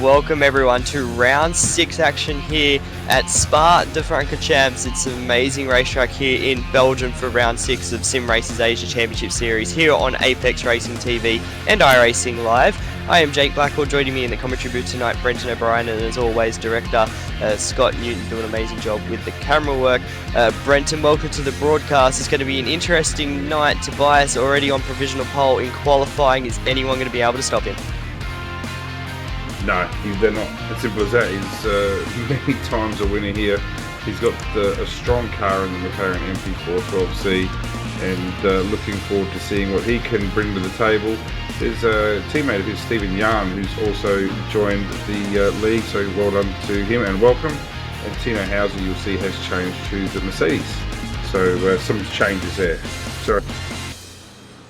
welcome everyone to round 6 action here at Spa-de-Francorchamps. It's an amazing racetrack here in Belgium for round 6 of Sim Races Asia Championship Series here on Apex Racing TV and iRacing Live. I am Jake Blackhall. Joining me in the commentary booth tonight, Brenton O'Brien, and as always, director Scott Newton doing an amazing job with the camera work. Brenton, welcome to the broadcast. It's going to be an interesting night. Tobias already on provisional pole in qualifying. Is anyone going to be able to stop him? No, they're not. As simple as that. He's many times a winner here. He's got a strong car in the McLaren MP412C, and looking forward to seeing what he can bring to the table. There's a teammate of his, Stephen Yarn, who's also joined the league, so well done to him and welcome. And Tino Hauser, you'll see, has changed to the Mercedes. So some changes there. Sorry.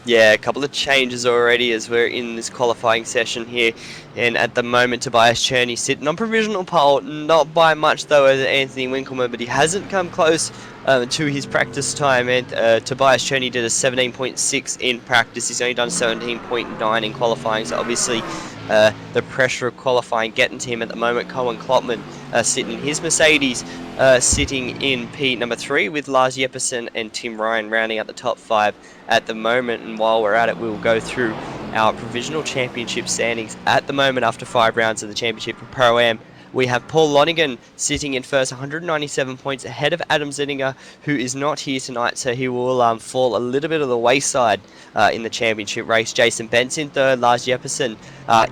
Yeah, a couple of changes already as we're in this qualifying session here. And at the moment, Tobias Cherney sitting on provisional pole, not by much though over Anthony Winkleman, but he hasn't come close to his practice time. And Tobias Cherney did a 17.6 in practice. He's only done 17.9 in qualifying, so obviously the pressure of qualifying getting to him at the moment. Colin Klopman sitting in his Mercedes, sitting in P number 3 with Lars Jeppesen and Tim Ryan rounding out the top 5 at the moment. And while we're at it, we'll go through our provisional championship standings at the moment after 5 rounds of the championship for Pro-Am. We have Paul Lonigan sitting in first, 197 points ahead of Adam Zinninger, who is not here tonight, so he will fall a little bit of the wayside in the championship race. Jason Benson third, Lars Jeppesen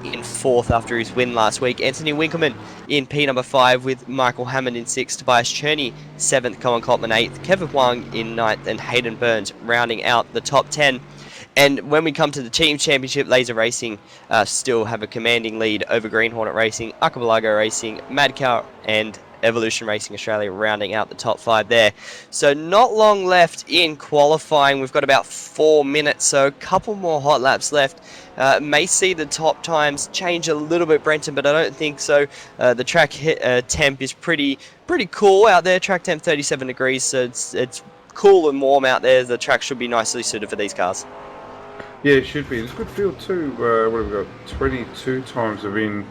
in 4th after his win last week. Anthony Winkleman in P number 5 with Michael Hammond in 6th, Tobias Cherney 7th, Colin Klopman 8th, Kevin Wang in 9th, and Hayden Burns rounding out the top 10. And when we come to the team championship, Laser Racing still have a commanding lead over Green Hornet Racing, Archipelago Racing, Madcow, and Evolution Racing Australia rounding out the top 5 there. So not long left in qualifying. We've got about 4 minutes, so a couple more hot laps left. May see the top times change a little bit, Brenton, but I don't think so. The track temp is pretty cool out there. Track temp 37 degrees, so it's cool and warm out there. The track should be nicely suited for these cars. Yeah, it should be. It's a good field too. What have we got? 22 times have been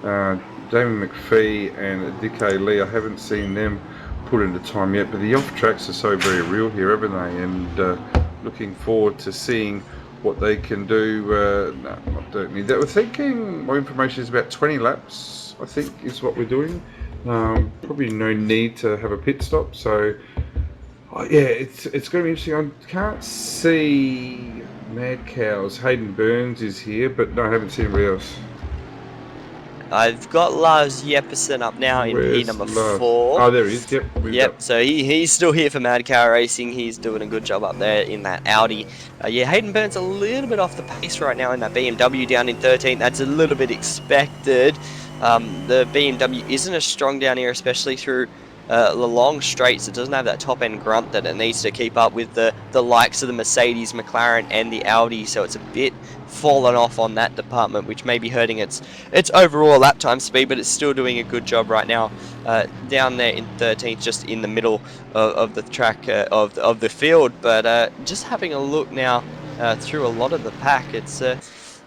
Damon McPhee and DK Lee. I haven't seen them put into time yet, but the off tracks are so very real here, haven't they? And looking forward to seeing what they can do. No, not doing that. We're thinking my information is about 20 laps, I think, is what we're doing. Probably no need to have a pit stop. So yeah, it's going to be interesting. I can't see Mad Cows. Hayden Burns is here, but no, I haven't seen anybody else. I've got Lars Jeppesen up now in P number 4. Oh, there he is. Yep. So he's still here for Madcow Racing. He's doing a good job up there in that Audi. Yeah, Hayden Burns a little bit off the pace right now in that BMW down in 13th. That's a little bit expected. The BMW isn't as strong down here, especially through the long straights. It doesn't have that top end grunt that it needs to keep up with the likes of the Mercedes, McLaren and the Audi, so it's a bit fallen off on that department, which may be hurting its overall lap time speed, but it's still doing a good job right now down there in 13th, just in the middle of the track of the field. But just having a look now through a lot of the pack, it's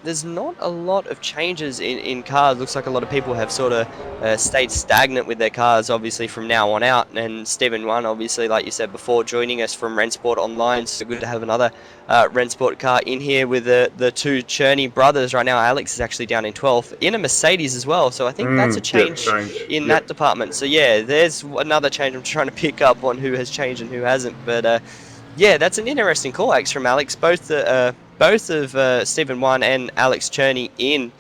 there's not a lot of changes in cars. Looks like a lot of people have sort of stayed stagnant with their cars, obviously, from now on out. And Stephen Wan, obviously, like you said before, joining us from Rennsport Online. So good to have another Rennsport car in here with the two Cherney brothers right now. Alex is actually down in 12th in a Mercedes as well. So I think that's a change in that department. So yeah, there's another change. I'm trying to pick up on who has changed and who hasn't. But yeah, that's an interesting call, Alex, from Alex. Both of Stephen Wan and Alex Cherney in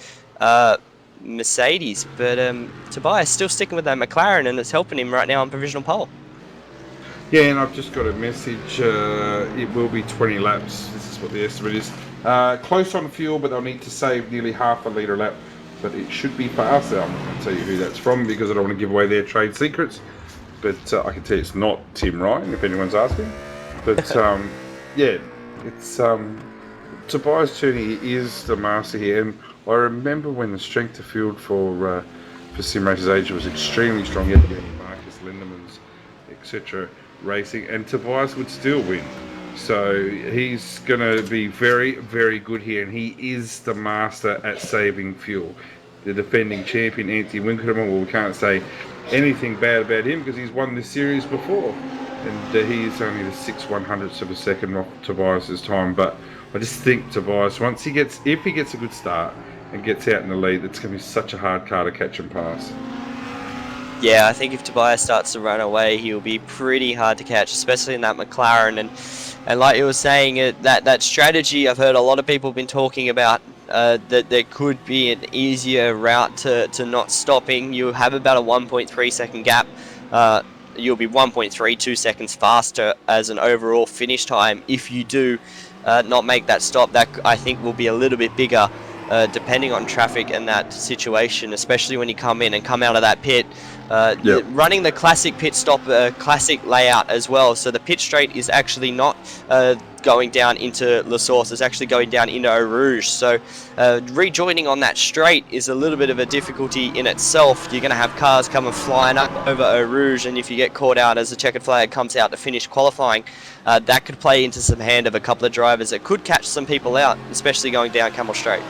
Mercedes, but Tobias still sticking with that McLaren, and it's helping him right now on provisional pole. Yeah, and I've just got a message. It will be 20 laps. This is what the estimate is. Close on fuel, but they'll need to save nearly half a litre a lap. But it should be fast. I'm not going to tell you who that's from because I don't want to give away their trade secrets. But I can tell you it's not Tim Ryan, if anyone's asking. But yeah, it's Tobias Cherney is the master here, and I remember when the strength of field for Sim Races Asia was extremely strong. You had Marcus Lindemans, etc. racing, and Tobias would still win. So he's going to be very, very good here, and he is the master at saving fuel. the defending champion Anthony Winkelmann. Well, we can't say anything bad about him because he's won this series before, and he is only the 6/100ths of a second off Tobias's time. But I just think Tobias, if he gets a good start and gets out in the lead, it's going to be such a hard car to catch and pass. Yeah, I think if Tobias starts to run away, he'll be pretty hard to catch, especially in that McLaren. And like you were saying, that strategy, I've heard a lot of people have been talking about, that there could be an easier route to not stopping. You'll have about a 1.3 second gap. You'll be 1.32 seconds faster as an overall finish time if you do not make that stop. That, I think, will be a little bit bigger depending on traffic and that situation, especially when you come in and come out of that pit. Yep. Running the classic pit stop, classic layout as well. So the pit straight is actually not going down into La Source, it's actually going down into Eau Rouge. So rejoining on that straight is a little bit of a difficulty in itself. You're going to have cars coming flying up over Eau Rouge, and if you get caught out as the checkered flag comes out to finish qualifying, that could play into some hand of a couple of drivers. It could catch some people out, especially going down Camel Straight.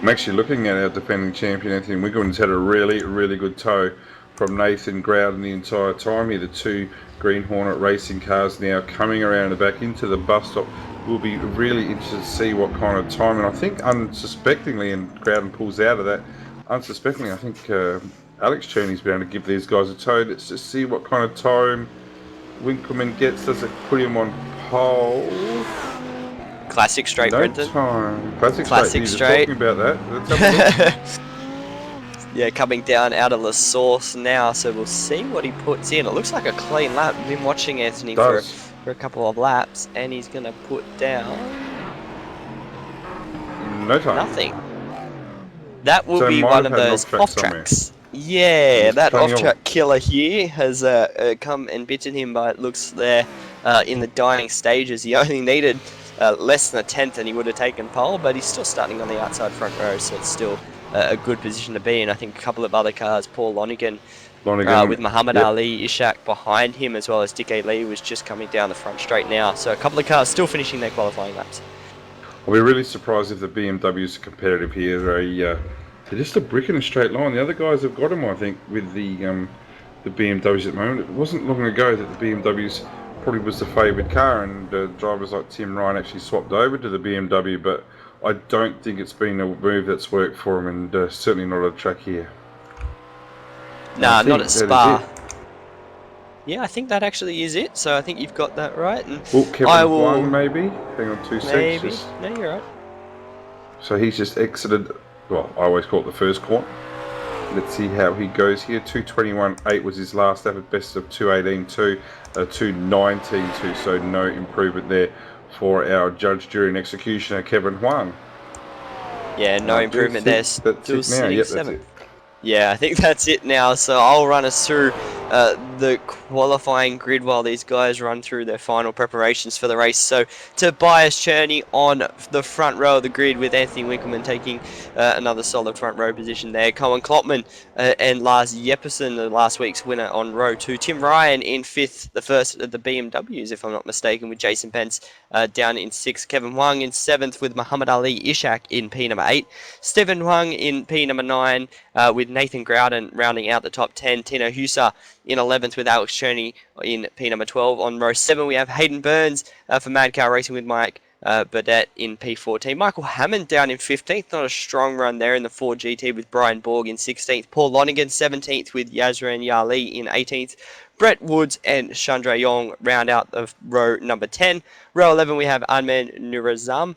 I'm actually looking at our defending champion Anthony Winkelmann's had a really, really good tow from Nathan Groudon the entire time here. The two Green Hornet racing cars now coming around the back into the bus stop. We'll be really interested to see what kind of time, and I think unsuspectingly, and Groudon pulls out of that, unsuspectingly, I think Alex Cherney's been able to give these guys a tow. Let's just see what kind of time Winkelmann gets. Does it put him on pole? Classic straight, Brenton. Time. Classic straight. Talking about that. Let's have a look. Yeah, coming down out of La Source now, so we'll see what he puts in. It looks like a clean lap. I've been watching Anthony for a couple of laps, and he's going to put down... no time. Nothing. That will be one of those off-tracks. Yeah, that off-track killer here has come and bitten him, but it looks there in the dying stages. He only needed less than a tenth and he would have taken pole, but he's still starting on the outside front row, so it's still a good position to be in. I think a couple of other cars, Paul Lonigan with Muhammad Ali Ishak behind him, as well as Dickie Lee was just coming down the front straight now. So a couple of cars still finishing their qualifying laps. I'll be really surprised if the BMWs are competitive here. They're just a brick in a straight line. The other guys have got them, I think, with the BMWs at the moment. It wasn't long ago that the BMWs probably was the favoured car, and drivers like Tim Ryan actually swapped over to the BMW, but I don't think it's been a move that's worked for him, and certainly not a track here. Nah, not at Spa. Yeah, I think that actually is it, so I think you've got that right. And Kevin Wang, maybe? Hang on 2 seconds. Maybe. No, you're right. So he's just exited, well, I always call it the first corner. Let's see how he goes here. 2:21.8 was his last lap, at best of 2:18.2, 2:19.2, so no improvement there for our judge, jury and executioner, Kevin Huang. Yeah, no improvement there. Still sitting seventh. Yeah, I think that's it now. So I'll run us through the qualifying grid while these guys run through their final preparations for the race. So Tobias Cherney on the front row of the grid, with Anthony Winkelmann taking another solid front row position there. Cohen Klopman and Lars Jeppesen, the last week's winner, on row 2. Tim Ryan in 5th, the first of the BMWs, if I'm not mistaken, with Jason Pence down in 6th. Kevin Wang in 7th with Muhammad Ali Ishak in P number 8. Stephen Wang in P number 9 with Nathan Groudon rounding out the top 10. Tino Husa in 11th with Alex Cherney in P number 12. On row 7 we have Hayden Burns for Mad Cow Racing with Mike Burdett in P14. Michael Hammond down in 15th. Not a strong run there in the Ford GT with Brian Borg in 16th. Paul Lonigan 17th with Yazran Yali in 18th. Brett Woods and Chandra Yong round out of row number 10. Row 11 we have Ahmed Nurazam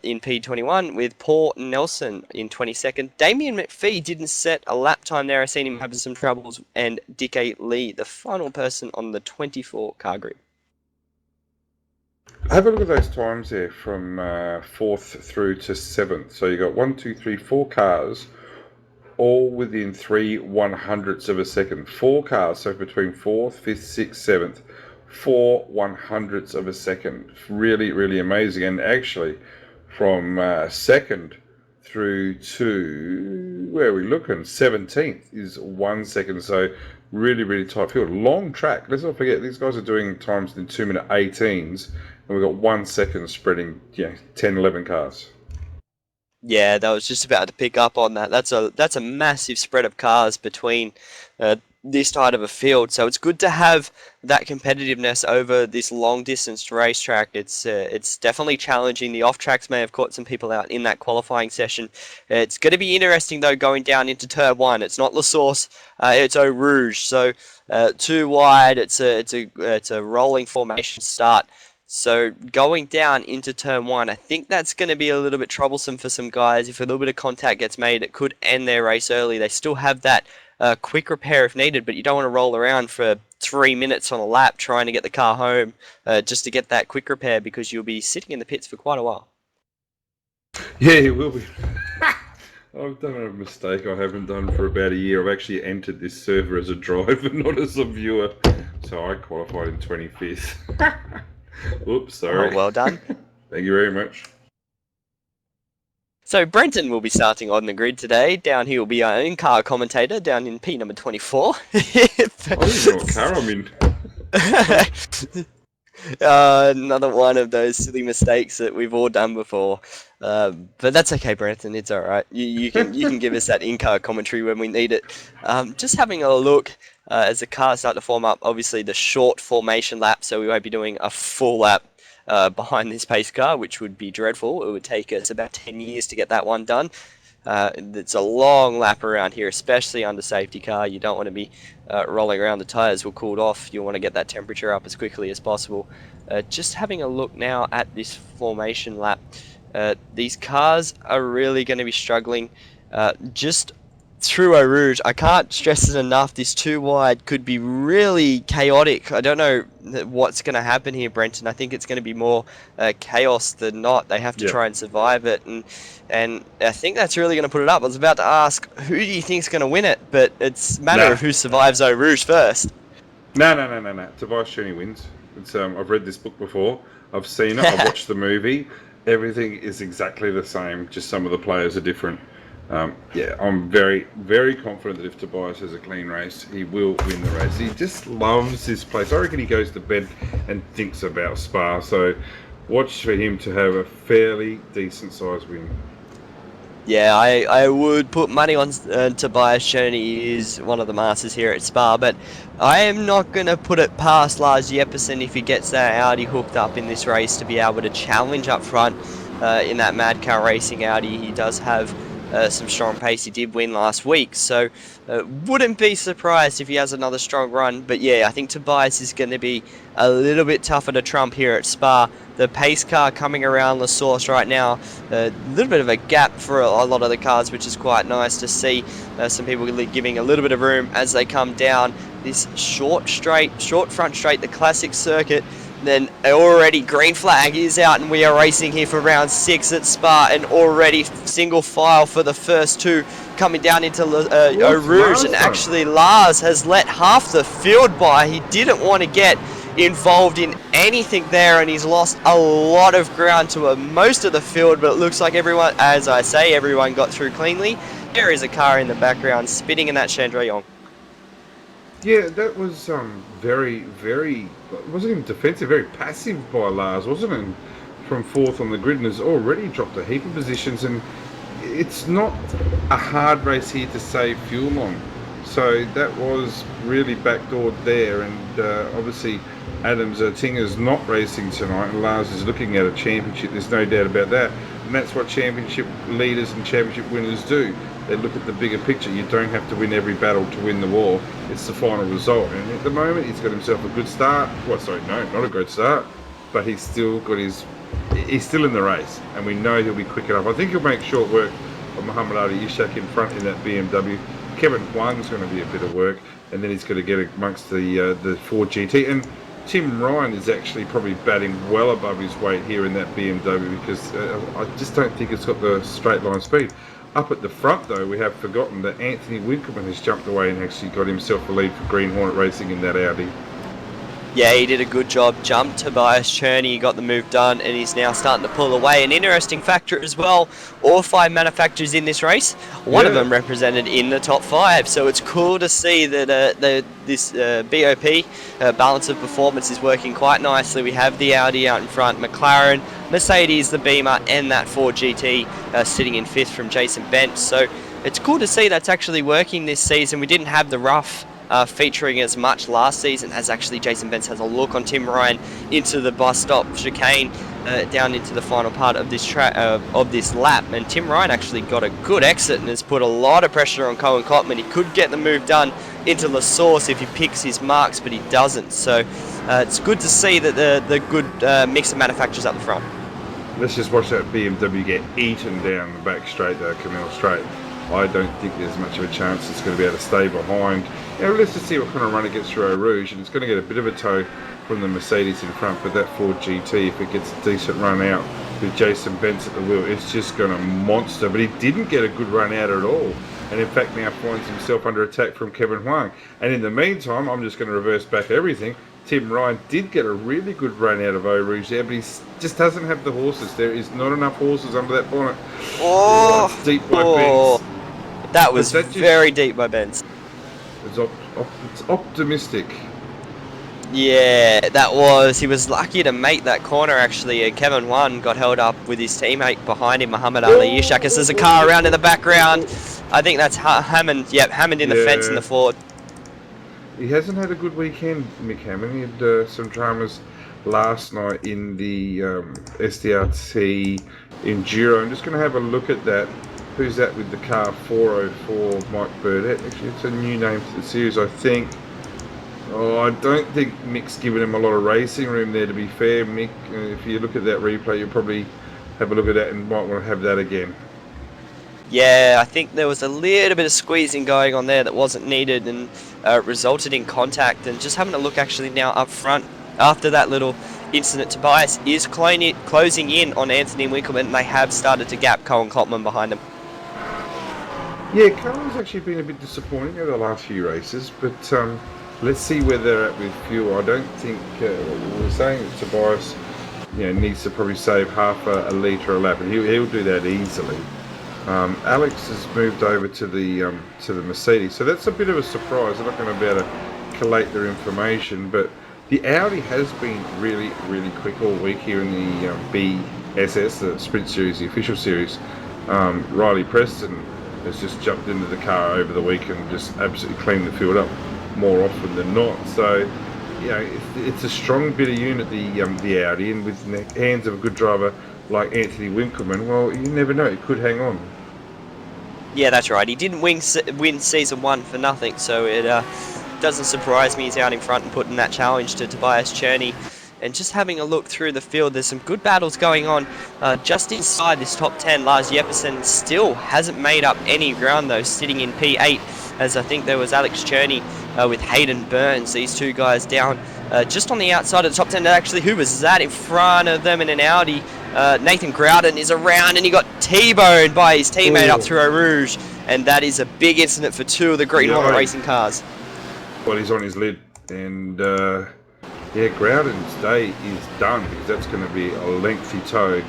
in P21 with Paul Nelson in 22nd. Damien McPhee didn't set a lap time there. I've seen him having some troubles. And Dickie Lee, the final person on the 24 car grid. Have a look at those times there from 4th through to 7th. So you got 1, 2, 3, 4 cars, all within 3/100ths of a second. 4 cars, so between 4th, 5th, 6th, 7th, 4/100ths of a second. Really, really amazing. And actually, from 2nd through to, where are we looking? 17th is 1 second. So really, really tight field. Long track. Let's not forget, these guys are doing times in 2-minute 18s. And we've got 1 second spreading 10, 11 cars. Yeah, that was just about to pick up on that. That's a massive spread of cars between this side of a field. So it's good to have that competitiveness over this long distance racetrack. It's definitely challenging. The off tracks may have caught some people out in that qualifying session. It's going to be interesting though going down into turn one. It's not La Source, it's Eau Rouge. So too wide. It's a rolling formation start. So going down into turn one, I think that's going to be a little bit troublesome for some guys. If a little bit of contact gets made, it could end their race early. They still have that quick repair if needed, but you don't want to roll around for 3 minutes on a lap trying to get the car home just to get that quick repair, because you'll be sitting in the pits for quite a while. Yeah, it will be. I've done a mistake I haven't done for about a year. I've actually entered this server as a driver, not as a viewer. So I qualified in 25th. Oops, sorry. Oh, well done. Thank you very much. So Brenton will be starting on the grid today. Down here will be our in-car commentator down in P number 24. I don't even know what car I'm in. Another one of those silly mistakes that we've all done before. But that's okay, Brenton. It's all right. You can give us that in-car commentary when we need it. Just having a look as the cars start to form up. Obviously, the short formation lap, so we won't be doing a full lap behind this pace car, which would be dreadful. It would take us about 10 years to get that one done. It's a long lap around here, especially under safety car. You don't want to be rolling around. The tyres will cool off. You want to get that temperature up as quickly as possible. Just having a look now at this formation lap. These cars are really going to be struggling just through Eau Rouge. I can't stress it enough. This too wide could be really chaotic. I don't know what's going to happen here, Brenton. I think it's going to be more chaos than not. They have to try and survive it, and I think that's really going to put it up. I was about to ask, who do you think is going to win it? But it's a matter of who survives Eau Rouge first. No. Tobias Cherney wins. It's, I've read this book before. I've seen it. I've watched the movie. Everything is exactly the same. Just some of the players are different. Yeah, I'm very, very confident that if Tobias has a clean race, he will win the race. He just loves this place. I reckon he goes to bed and thinks about Spa. So watch for him to have a fairly decent sized win. Yeah, I would put money on Tobias Cherney. He is one of the masters here at Spa, but I am not going to put it past Lars Jeppesen if he gets that Audi hooked up in this race to be able to challenge up front in that Mad Car Racing Audi. He does have some strong pace. He did win last week, so wouldn't be surprised if he has another strong run. But yeah, I think Tobias is going to be a little bit tougher to trump here at Spa. The pace car coming around La Source right now, a little bit of a gap for a lot of the cars, which is quite nice to see. Some people giving a little bit of room as they come down this short front straight, the classic circuit. Then already green flag is out, and we are racing here for round 6 at Spa, and already single file for the first two coming down into Eau Rouge. And actually Lars has let half the field by. He didn't want to get involved in anything there, and he's lost a lot of ground to most of the field, but it looks like everyone, as I say, everyone got through cleanly. There is a car in the background spinning in that Chandrillon. Yeah, that was very, very, wasn't even defensive, very passive by Lars, wasn't it? From fourth on the grid, and has already dropped a heap of positions, and it's not a hard race here to save fuel on. So that was really backdoored there, and obviously Adams Tinger's not racing tonight, and Lars is looking at a championship, there's no doubt about that. And that's what championship leaders and championship winners do. They look at the bigger picture. You don't have to win every battle to win the war. It's the final result. And at the moment, he's got himself a good start. Well, sorry, no, not a good start. But he's still got he's still in the race. And we know he'll be quick enough. I think he'll make short work of Muhammad Ali Ishak in front in that BMW. Kevin Huang's going to be a bit of work. And then he's going to get amongst the Ford GT. And Tim Ryan is actually probably batting well above his weight here in that BMW, because I just don't think it's got the straight line speed. Up at the front, though, we have forgotten that Anthony Winkelman has jumped away and actually got himself a lead for Green Hornet Racing in that Audi. Yeah, he did a good job. Jumped Tobias Cherney, got the move done, and he's now starting to pull away. An interesting factor as well, all 5 manufacturers in this race, one of Yeah. them represented in the top 5. So it's cool to see that this BOP balance of performance is working quite nicely. We have the Audi out in front, McLaren, Mercedes, the Beamer, and that Ford GT sitting in 5th from Jason Bent. So it's cool to see that's actually working this season. We didn't have the rough featuring as much last season, as actually Jason Bent has a look on Tim Ryan into the bus stop chicane down into the final part of this lap, and Tim Ryan actually got a good exit and has put a lot of pressure on Cohen Cotman. He could get the move done into La Source if he picks his marks, but he doesn't. So it's good to see that the good mix of manufacturers up the front. Let's just watch that BMW get eaten down the back straight, the Camille Straight. I don't think there's much of a chance it's going to be able to stay behind. Let's just see what kind of run it gets through Eau Rouge, and it's going to get a bit of a tow from the Mercedes in front, but that Ford GT, if it gets a decent run out with Jason Bent at the wheel, it's just going to monster. But he didn't get a good run out at all, and in fact now finds himself under attack from Kevin Huang. And in the meantime, I'm just going to reverse back everything. Tim Ryan did get a really good run out of Eau Rouge there, but he just doesn't have the horses. There is not enough horses under that bonnet. Oh, it's deep by Benz. That was very deep by Benz. It's optimistic. Yeah, that was. He was lucky to make that corner, actually. Kevin Wan got held up with his teammate behind him, Muhammad Ali Ishak. There's a car around in the background. I think that's Hammond. Yep, Hammond in the fence in the Ford. He hasn't had a good weekend, Mick Hammond. He had some dramas last night in the SDRT Enduro. I'm just going to have a look at that. Who's that with the car? 404 Mike Burdett. Actually, it's a new name to the series, I think. Oh, I don't think Mick's given him a lot of racing room there, to be fair. Mick, if you look at that replay, you'll probably have a look at that and might want to have that again. Yeah, I think there was a little bit of squeezing going on there that wasn't needed, and resulted in contact. And just having a look actually now up front, after that little incident, Tobias is closing in on Anthony Winkelman, and they have started to gap Cohen Cotman behind him. Yeah, Cohen's actually been a bit disappointing over the last few races, but let's see where they're at with fuel. I don't think we're saying that Tobias, needs to probably save half a litre a lap, and he'll do that easily. Alex has moved over to the Mercedes, so that's a bit of a surprise. They're not going to be able to collate their information, but the Audi has been really, really quick all week here in the BSS, the Sprint Series, the official series. Riley Preston has just jumped into the car over the week and just absolutely cleaned the field up more often than not. So, it's a strong bit of unit, the Audi, and with the hands of a good driver like Anthony Winkelman, well, you never know, it could hang on. Yeah, that's right. He didn't win season 1 for nothing, so it doesn't surprise me he's out in front and putting that challenge to Tobias Cherney. And just having a look through the field, there's some good battles going on just inside this top 10. Lars Jeppesen still hasn't made up any ground, though, sitting in P8, as I think there was Alex Cherney with Hayden Burns, these two guys down just on the outside of the top 10. Actually, who was that in front of them in an Audi? Nathan Groudon is around, and he got T-boned by his teammate up through Eau Rouge, and that is a big incident for 2 of the Green Hornet racing cars. Well, he's on his lid, and Groudon's day is done, because that's going to be a lengthy tow,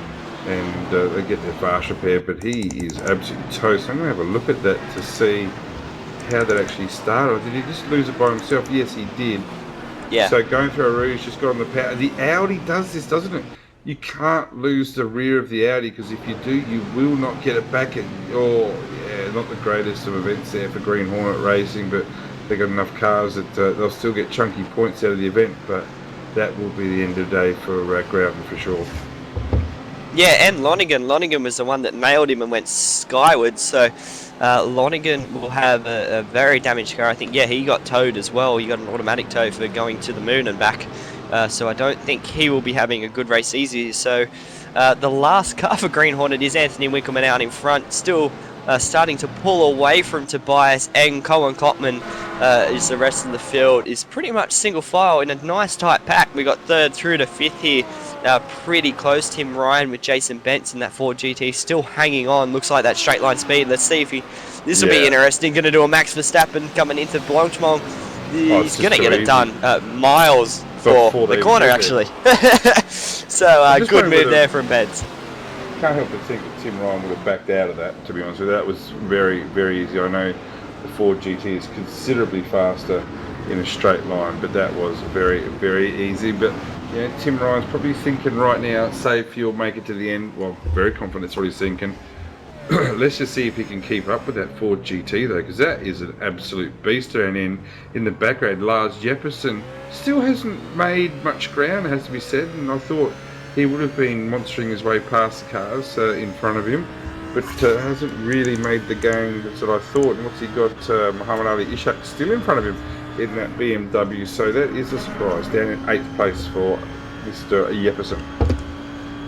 and they get their fast repair, but he is absolutely toast. I'm going to have a look at that to see how that actually started. Did he just lose it by himself? Yes, he did. Yeah. So going through Eau Rouge, just got on the power. The Audi does this, doesn't it? You can't lose the rear of the Audi, because if you do, you will not get it back. Not the greatest of events there for Green Hornet Racing, but they've got enough cars that they'll still get chunky points out of the event, but that will be the end of the day for Groudon for sure. Yeah, and Lonigan was the one that nailed him and went skyward, so Lonigan will have a very damaged car. I think, he got towed as well. He got an automatic tow for going to the moon and back, so I don't think he will be having a good race easy. So the last car for Green Hornet is Anthony Winkelman out in front, still starting to pull away from Tobias, and Cohen Cotman is the rest of the field is pretty much single file in a nice tight pack. We got 3rd through to 5th here, pretty close. Tim Ryan with Jason Bents in that Ford GT still hanging on. Looks like that straight line speed. Let's see if this will be interesting. Going to do a Max Verstappen coming into Blanchemont. He's going to get it done. Miles for the they corner, get actually. there. So good move there from Benz. Can't help but think that Tim Ryan would have backed out of that, to be honest with you. That was very, very easy. I know the Ford GT is considerably faster in a straight line, but that was very, very easy. But yeah, Tim Ryan's probably thinking right now, save fuel, make it to the end. Well, very confident that's what he's thinking. Let's just see if he can keep up with that Ford GT though, because that is an absolute beast. And in the background, Lars Jepperson still hasn't made much ground, has to be said, and I thought he would have been monstering his way past the cars in front of him, but hasn't really made the gain that I thought. And what's he got? Muhammad Ali Ishak still in front of him in that BMW, so that is a surprise. Down in 8th place for Mr. Jepperson.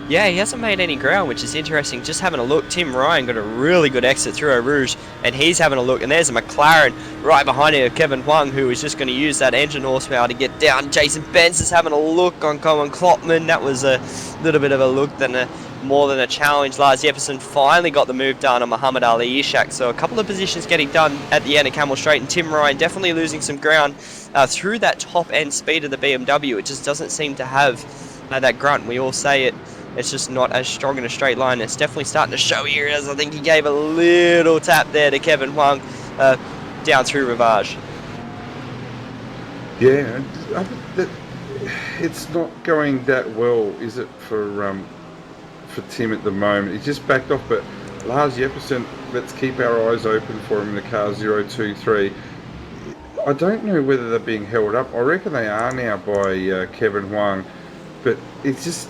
Yeah, he hasn't made any ground, which is interesting. Just having a look, Tim Ryan got a really good exit through Eau Rouge, and he's having a look, and there's a McLaren right behind him, Kevin Huang, who is just going to use that engine horsepower to get down. Jason Benz is having a look on Colin Klopman. That was a little bit of a look more than a challenge. Lars Jefferson finally got the move done on Muhammad Ali Ishak, so a couple of positions getting done at the end of Camel Straight, and Tim Ryan definitely losing some ground through that top end speed of the BMW. It just doesn't seem to have that grunt. We all say it. It's just not as strong in a straight line. It's definitely starting to show here, as I think he gave a little tap there to Kevin Huang down through Rivage. Yeah, it's not going that well, is it, for Tim at the moment? He's just backed off, but Lars Jepperson, let's keep our eyes open for him in the car 023. I don't know whether they're being held up. I reckon they are now by Kevin Huang, but it's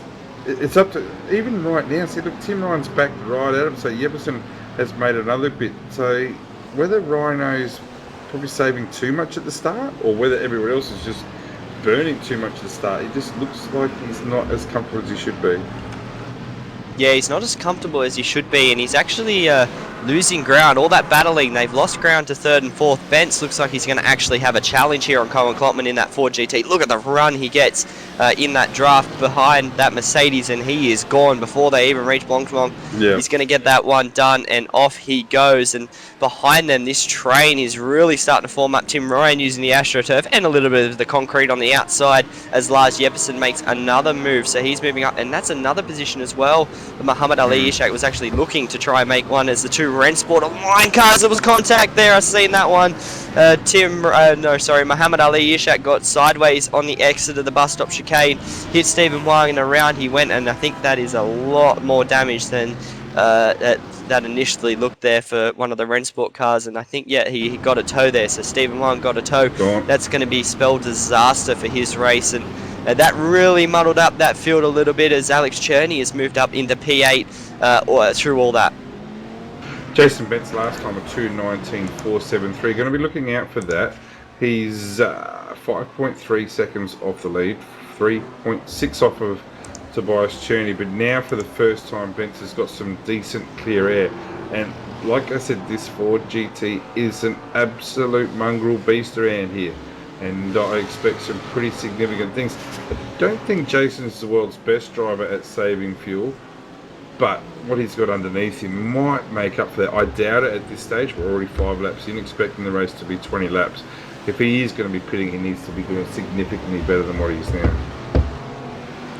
up to, even right now, see, look, Tim Ryan's backed right at him, so Jepperson has made another bit. So whether Rhino's probably saving too much at the start, or whether everyone else is just burning too much at the start, it just looks like he's not as comfortable as he should be. Yeah, he's not as comfortable as he should be, and he's actually losing ground. All that battling, they've lost ground to 3rd and 4th. Bentz looks like he's going to actually have a challenge here on Colin Klopman in that Ford GT. Look at the run he gets in that draft behind that Mercedes, and he is gone before they even reach Blancpain. Yeah. He's going to get that one done, and off he goes. And behind them, this train is really starting to form up. Tim Ryan using the AstroTurf and a little bit of the concrete on the outside as Lars Jepperson makes another move. So he's moving up, and that's another position as well. Muhammad Ali Ishak was actually looking to try and make one as the two Rennsport line cars. There was contact there. I've seen that one. Muhammad Ali Ishak got sideways on the exit of the bus stop chicane, hit Stephen Wang, and around he went, and I think that is a lot more damage than that initially looked there for one of the Rennsport cars, and I think, yeah, he got a tow there, so Stephen Wang got a tow. That's going to be spelled disaster for his race, and that really muddled up that field a little bit as Alex Cherney has moved up into P8 through all that. Jason Betts last time a 2:19.473. Going to be looking out for that. He's 5.3 seconds off the lead, 3.6 off of Tobias Cherney, but now for the first time Betts has got some decent clear air, and like I said, this Ford GT is an absolute mongrel beast around here, and I expect some pretty significant things. I don't think Jason's the world's best driver at saving fuel, but what he's got underneath him might make up for that. I doubt it at this stage. We're already 5 laps in, expecting the race to be 20 laps. If he is going to be pitting, he needs to be doing significantly better than what he is now.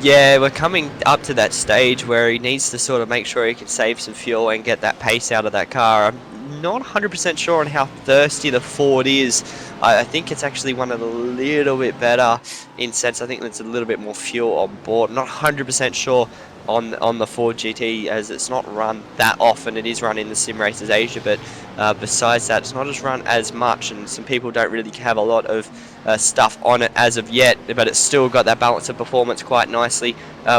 Yeah, we're coming up to that stage where he needs to sort of make sure he can save some fuel and get that pace out of that car. I'm not 100% sure on how thirsty the Ford is. I think it's actually one of the little bit better in sense. I think there's a little bit more fuel on board. Not 100% sure on the Ford GT, as it's not run that often. It is run in the Sim Racers Asia, but besides that, it's not as run as much, and some people don't really have a lot of stuff on it as of yet, but it's still got that balance of performance quite nicely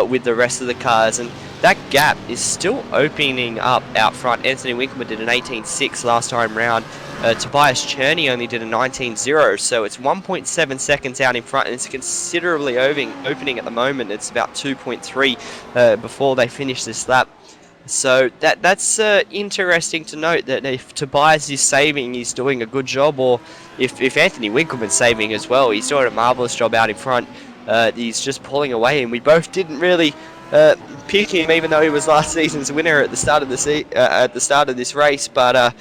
with the rest of the cars, and that gap is still opening up out front. Anthony Winkleman did an 18.6 last time round. Tobias Cherney only did a 19.0, so it's 1.7 seconds out in front, and it's considerably opening at the moment. It's about 2.3 before they finish this lap. So that's interesting to note, that if Tobias is saving, he's doing a good job, or if Anthony Winkleman's saving as well, he's doing a marvellous job out in front. He's just pulling away, and we both didn't really pick him, even though he was last season's winner at the start of this race, but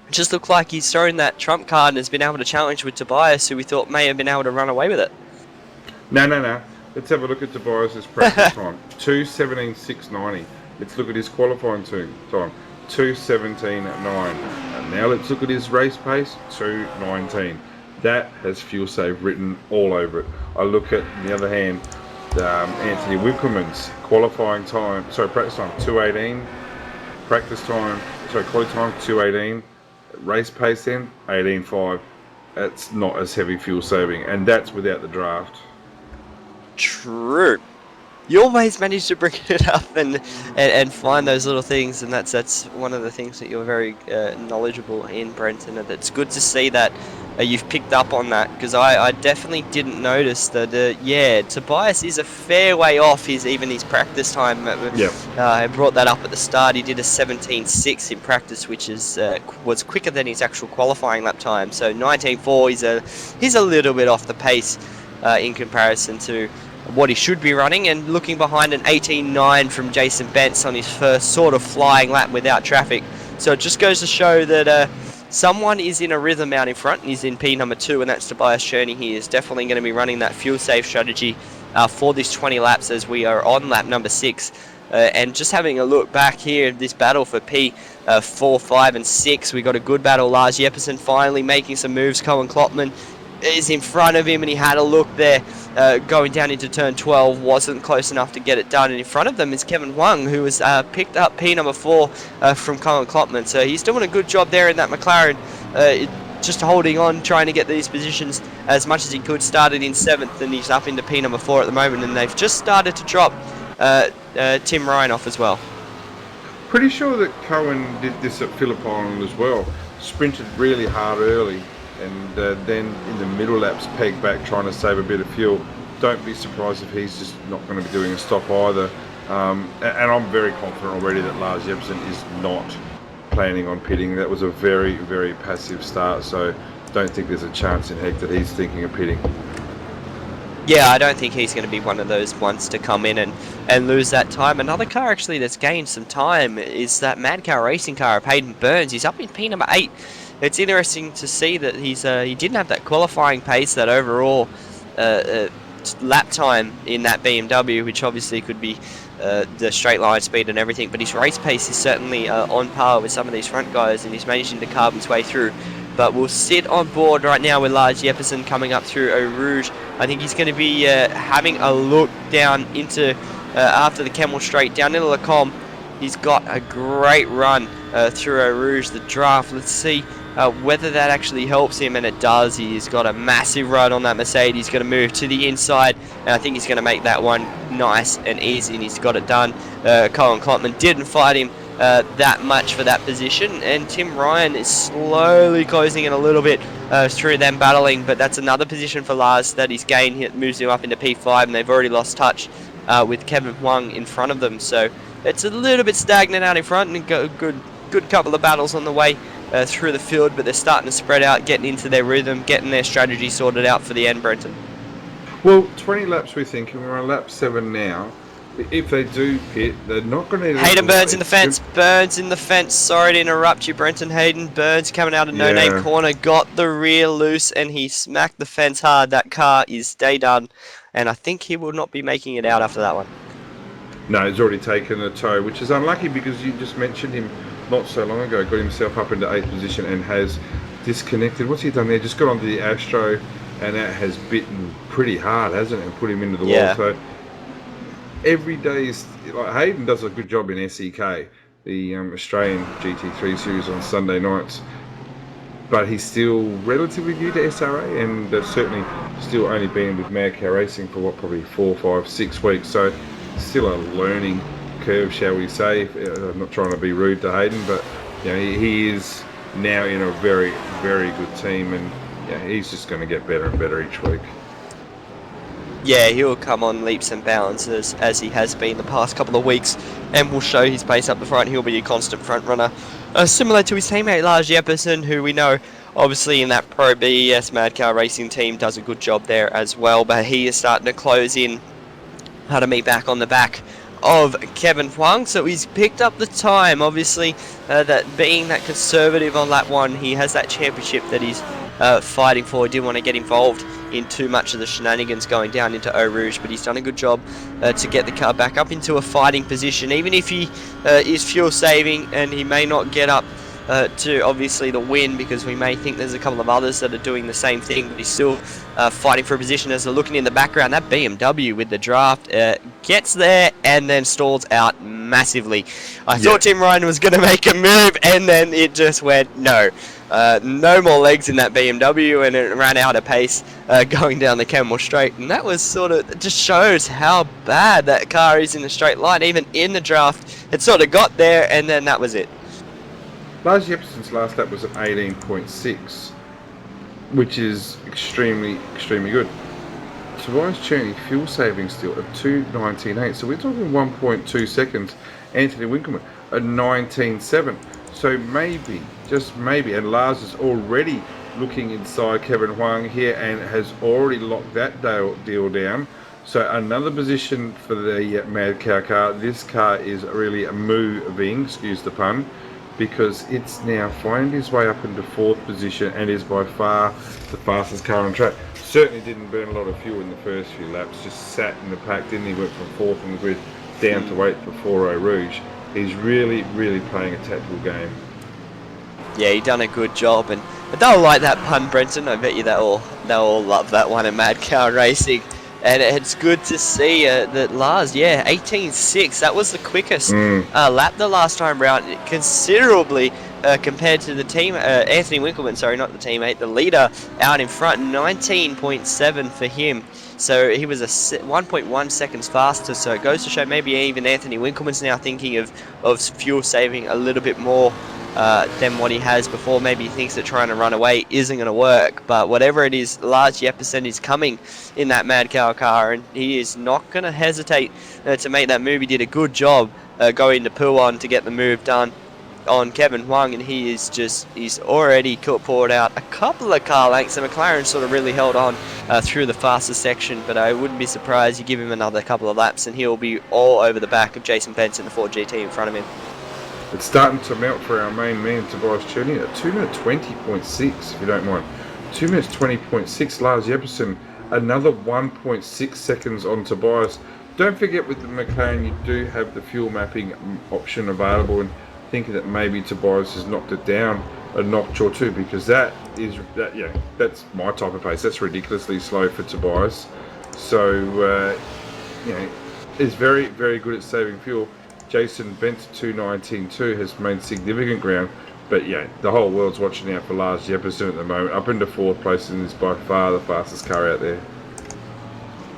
just looked like he's thrown that trump card and has been able to challenge with Tobias, who we thought may have been able to run away with it. No. Let's have a look at Tobias's practice time. 2:17.690. Let's look at his qualifying time. 2:17.9. And now let's look at his race pace. 2:19. That has fuel save written all over it. I look at, on the other hand, Anthony Winkleman's qualifying time. Sorry, practice time 2:18. Quality time 2:18. Race pace then 18.5. That's not as heavy fuel saving, and that's without the draft. True. You always manage to bring it up and find those little things, and that's one of the things that you're very knowledgeable in, Brenton, and it's good to see that you've picked up on that, because I definitely didn't notice that, yeah, Tobias is a fair way off his practice time. Yep. I brought that up at the start. He did a 17.6 in practice, which was quicker than his actual qualifying lap time, so 19.4, he's a little bit off the pace in comparison to what he should be running, and looking behind an 18.9 from Jason Bentz on his first sort of flying lap without traffic. So it just goes to show that someone is in a rhythm out in front, and he's in P number 2, and that's Tobias Cherney. He is definitely going to be running that fuel save strategy for this 20 laps as we are on lap number 6. And just having a look back here, this battle for P4, 5 and 6, we got a good battle. Lars Jeppesen finally making some moves. Cohen Klopman is in front of him, and he had a look there going down into turn 12, wasn't close enough to get it done, and in front of them is Kevin Huang, who has picked up P number 4 from Colin Klopman, so he's doing a good job there in that McLaren, just holding on, trying to get these positions as much as he could. Started in 7th, and he's up into P number 4 at the moment, and they've just started to drop Tim Ryan off as well. Pretty sure that Cohen did this at Phillip Island as well, sprinted really hard early, and then in the middle laps pegged back trying to save a bit of fuel. Don't be surprised if he's just not going to be doing a stop either. And I'm very confident already that Lars Jeppesen is not planning on pitting. That was a very, very passive start, so don't think there's a chance in heck that he's thinking of pitting. Yeah, I don't think he's going to be one of those ones to come in and lose that time. Another car actually that's gained some time is that Mad Cow Racing car of Hayden Burns. He's up in P number 8. It's interesting to see that he didn't have that qualifying pace, that overall lap time in that BMW, which obviously could be the straight line speed and everything, but his race pace is certainly on par with some of these front guys, and he's managing to carve his way through. But we'll sit on board right now with Lars Jeppesen coming up through Eau Rouge. I think he's going to be having a look down into, after the Kemmel Straight, down into Lacombe. He's got a great run through Eau Rouge, the draft. Let's see whether that actually helps him, and it does. He's got a massive run on that Mercedes. He's going to move to the inside, and I think he's going to make that one nice and easy, and he's got it done. Colin Klopman didn't fight him that much for that position, and Tim Ryan is slowly closing in a little bit through them battling, but that's another position for Lars that he's gained. It moves him up into P5, and they've already lost touch with Kevin Huang in front of them, so it's a little bit stagnant out in front, and got a good couple of battles on the way through the field, but they're starting to spread out, getting into their rhythm, getting their strategy sorted out for the end, Brenton. Well, 20 laps we think, and we're on lap 7 now. If they do pit, they're not going to... Hayden Burns in the fence. Burns in the fence. Sorry to interrupt you, Brenton. Hayden Burns coming out of no-name corner, got the rear loose, and he smacked the fence hard. That car is day done, and I think he will not be making it out after that one. No, he's already taken a tow, which is unlucky because you just mentioned him not so long ago. Got himself up into 8th position and has disconnected. What's he done there? Just got onto the Astro, and that has bitten pretty hard, hasn't it? And put him into the wall. So every day is like Hayden does a good job in SEK, the Australian GT3 Series on Sunday nights, but he's still relatively new to SRA, and certainly still only been with Mad Cow Racing for what, probably 4, 5, 6 weeks. So still a learning curve, shall we say. I'm not trying to be rude to Hayden, but you know, he is now in a very, very good team, and he's just going to get better and better each week. Yeah, he'll come on leaps and bounds as he has been the past couple of weeks, and will show his pace up the front. He'll be a constant front runner, similar to his teammate Lars Jeppesen, who we know obviously in that Pro BES Mad Cow Racing team does a good job there as well, but he is starting to close in to me back on the back of Kevin Huang, so he's picked up the time. Obviously, that being that conservative on lap 1, he has that championship that he's fighting for. He didn't want to get involved in too much of the shenanigans going down into Eau Rouge, but he's done a good job to get the car back up into a fighting position, even if he is fuel saving and he may not get up to obviously the win, because we may think there's a couple of others that are doing the same thing, but he's still fighting for a position. As they're looking in the background, that BMW with the draft gets there and then stalls out massively. I thought Tim Ryan was going to make a move, and then it just went no. No more legs in that BMW, and it ran out of pace going down the Camel Straight, and that was sort of, it just shows how bad that car is in the straight line. Even in the draft, it sort of got there, and then that was it. Lars Jepsen's last lap was at 18.6, which is extremely good. Tobias Cherney fuel saving still at 2:19.8, so we're talking 1.2 seconds. Anthony Winkelmann at 19.7. So maybe, just maybe, and Lars is already looking inside Kevin Huang here and has already locked that deal down. So another position for the Mad Cow car. This car is really moving, excuse the pun, because it's now finding its way up into 4th position and is by far the fastest car on track. Certainly didn't burn a lot of fuel in the first few laps, just sat in the pack, didn't he? Went from 4th on the grid down to 8th before Eau Rouge. He's really playing a tactical game. Yeah, he done a good job, and they'll like that pun, Brenton. I bet you they'll all love that one in Mad Cow Racing. And it's good to see that Lars, 18.6. That was the quickest lap the last time round, considerably compared to the team. Anthony Winkelmann, sorry, not the teammate, the leader out in front. 19.7 for him. So he was 1.1 seconds faster. So it goes to show maybe even Anthony Winkelmann's now thinking of fuel saving a little bit more than what he has before. Maybe he thinks that trying to run away isn't going to work, but whatever it is, Lars Jepsen is coming in that Mad Cow car, and he is not going to hesitate to make that move. He did a good job going to Pouan to get the move done on Kevin Huang, and he's already poured out a couple of car lengths. The McLaren sort of really held on through the fastest section, but I wouldn't be surprised you give him another couple of laps and he'll be all over the back of Jason Benson, the Ford GT in front of him. It's starting to melt for our main man, Tobias Cherney, at 2 minutes 20.6, if you don't mind. 2 minutes 20.6, Lars Jepsen, another 1.6 seconds on Tobias. Don't forget, with the McLaren, you do have the fuel mapping option available, and thinking that maybe Tobias has knocked it down a notch or two, because that's my type of pace. That's ridiculously slow for Tobias. So, is very good at saving fuel. Jason Bent 2:19.2 has made significant ground, but the whole world's watching out for Lars Jepsen at the moment. Up into 4th place, and is by far the fastest car out there.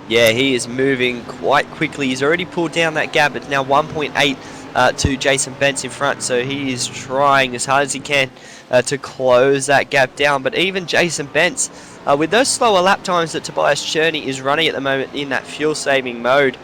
Yeah, he is moving quite quickly. He's already pulled down that gap. It's now 1.8 to Jason Bent in front, so he is trying as hard as he can to close that gap down. But even Jason Bent, with those slower lap times that Tobias Cherney is running at the moment in that fuel saving mode,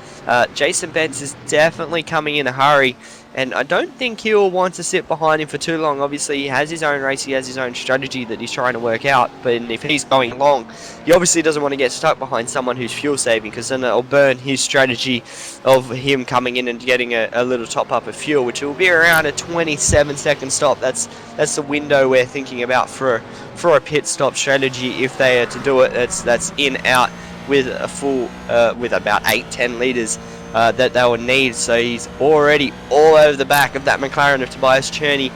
Jason Bent is definitely coming in a hurry, and I don't think he'll want to sit behind him for too long. Obviously, he has his own race, he has his own strategy that he's trying to work out, but if he's going long, he obviously doesn't want to get stuck behind someone who's fuel saving, because then it'll burn his strategy of him coming in and getting a little top up of fuel, which will be around a 27-second stop. That's the window we're thinking about for a pit stop strategy if they are to do it. That's in out with a full with about 8-10 litres that they will need. So he's already all over the back of that McLaren of Tobias Cherney.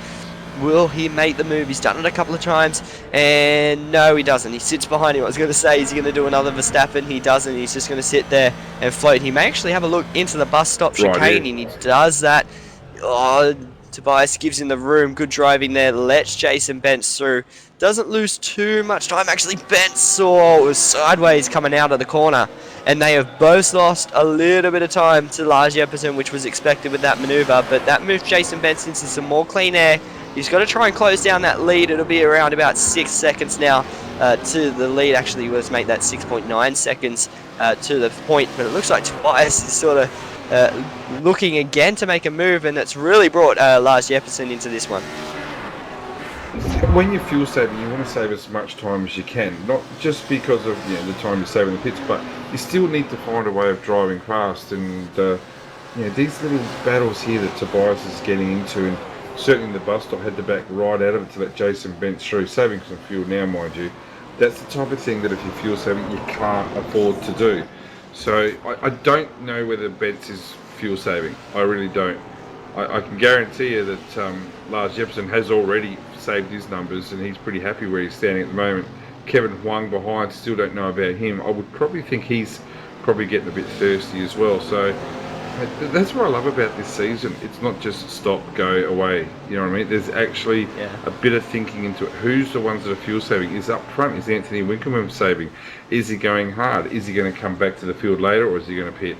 Will he make the move? He's done it a couple of times, and no, he doesn't. He sits behind him. I was going to say, is he going to do another Verstappen? He doesn't. He's just going to sit there and float. He may actually have a look into the bus stop chicane, and he does that. Oh, Tobias gives him the room. Good driving there. Lets Jason Bent through. Doesn't lose too much time. Actually, Bent saw it was sideways coming out of the corner, and they have both lost a little bit of time to Lars Jepsen, which was expected with that manoeuvre, but that moved Jason Bent into some more clean air. He's got to try and close down that lead. It'll be around about 6 seconds now to the lead. Actually, was make that 6.9 seconds to the point, but it looks like Tobias is sort of looking again to make a move, and that's really brought Lars Jepsen into this one. When you're fuel saving, you want to save as much time as you can, not just because of the time you save in the pits, but you still need to find a way of driving fast. And these little battles here that Tobias is getting into, and certainly the bus stop had to back right out of it to let Jason Bent through, saving some fuel now, mind you. That's the type of thing that if you're fuel saving, you can't afford to do. So I don't know whether Bent's is fuel saving. I really don't. I can guarantee you that Lars Jepsen has already saved his numbers and he's pretty happy where he's standing at the moment. Kevin Huang behind, still don't know about him. I would probably think he's probably getting a bit thirsty as well. So that's what I love about this season. It's not just stop, go, away. You know what I mean? There's actually a bit of thinking into it. Who's the ones that are fuel saving? Is up front? Is Anthony Winkelmann saving? Is he going hard? Is he going to come back to the field later, or is he going to pit?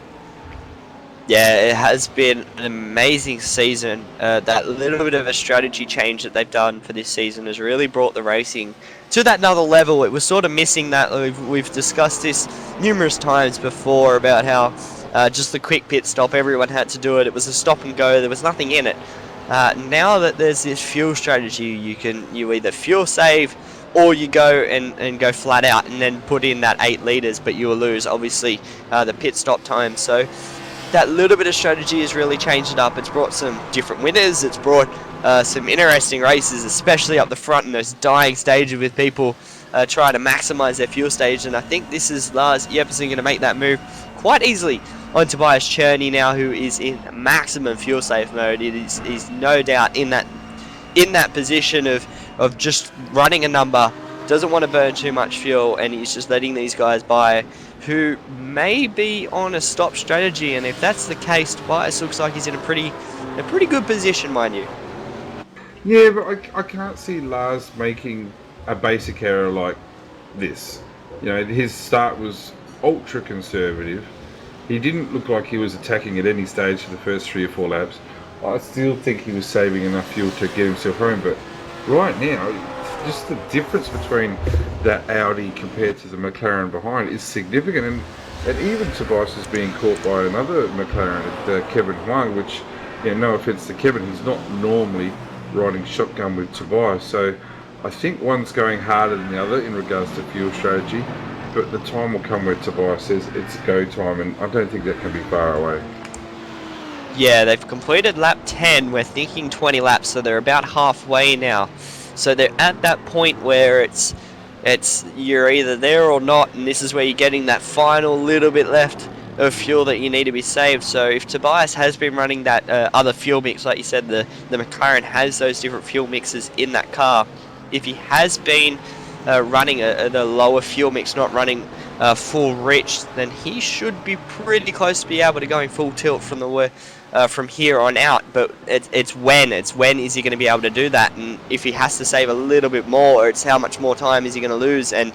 Yeah, it has been an amazing season. That little bit of a strategy change that they've done for this season has really brought the racing to that another level. It was sort of missing that. We've discussed this numerous times before about how just the quick pit stop, everyone had to do it. It was a stop and go. There was nothing in it. Now that there's this fuel strategy, you either fuel save or you go and go flat out and then put in that 8 litres, but you will lose obviously the pit stop time. So that little bit of strategy has really changed it up. It's brought some different winners. It's brought some interesting races, especially up the front in those dying stages with people trying to maximise their fuel stage. And I think this is Lars Jepsen going to make that move quite easily on Tobias Cherney now, who is in maximum fuel save mode. He's no doubt in that position of just running a number, doesn't want to burn too much fuel, and he's just letting these guys by who may be on a stop strategy. And if that's the case, Tobias looks like he's in a pretty good position, mind you. Yeah, but I can't see Lars making a basic error like this. You know, his start was ultra conservative. He didn't look like he was attacking at any stage for the first 3 or 4 laps. I still think he was saving enough fuel to get himself home, but right now, just the difference between that Audi compared to the McLaren behind is significant, and even Tobias is being caught by another McLaren, Kevin Huang, which, you know, no offence to Kevin, he's not normally riding shotgun with Tobias. So I think one's going harder than the other in regards to fuel strategy, but the time will come where Tobias says it's go time, and I don't think that can be far away. Yeah, they've completed lap 10. We're thinking 20 laps, so they're about halfway now. So they're at that point where it's you're either there or not, and this is where you're getting that final little bit left of fuel that you need to be saved. So if Tobias has been running that other fuel mix, like you said, the McLaren has those different fuel mixes in that car. If he has been running the lower fuel mix, not running full rich, then he should be pretty close to be able to going full tilt from the from here on out. But it's when is he going to be able to do that, and if he has to save a little bit more, it's how much more time is he going to lose. And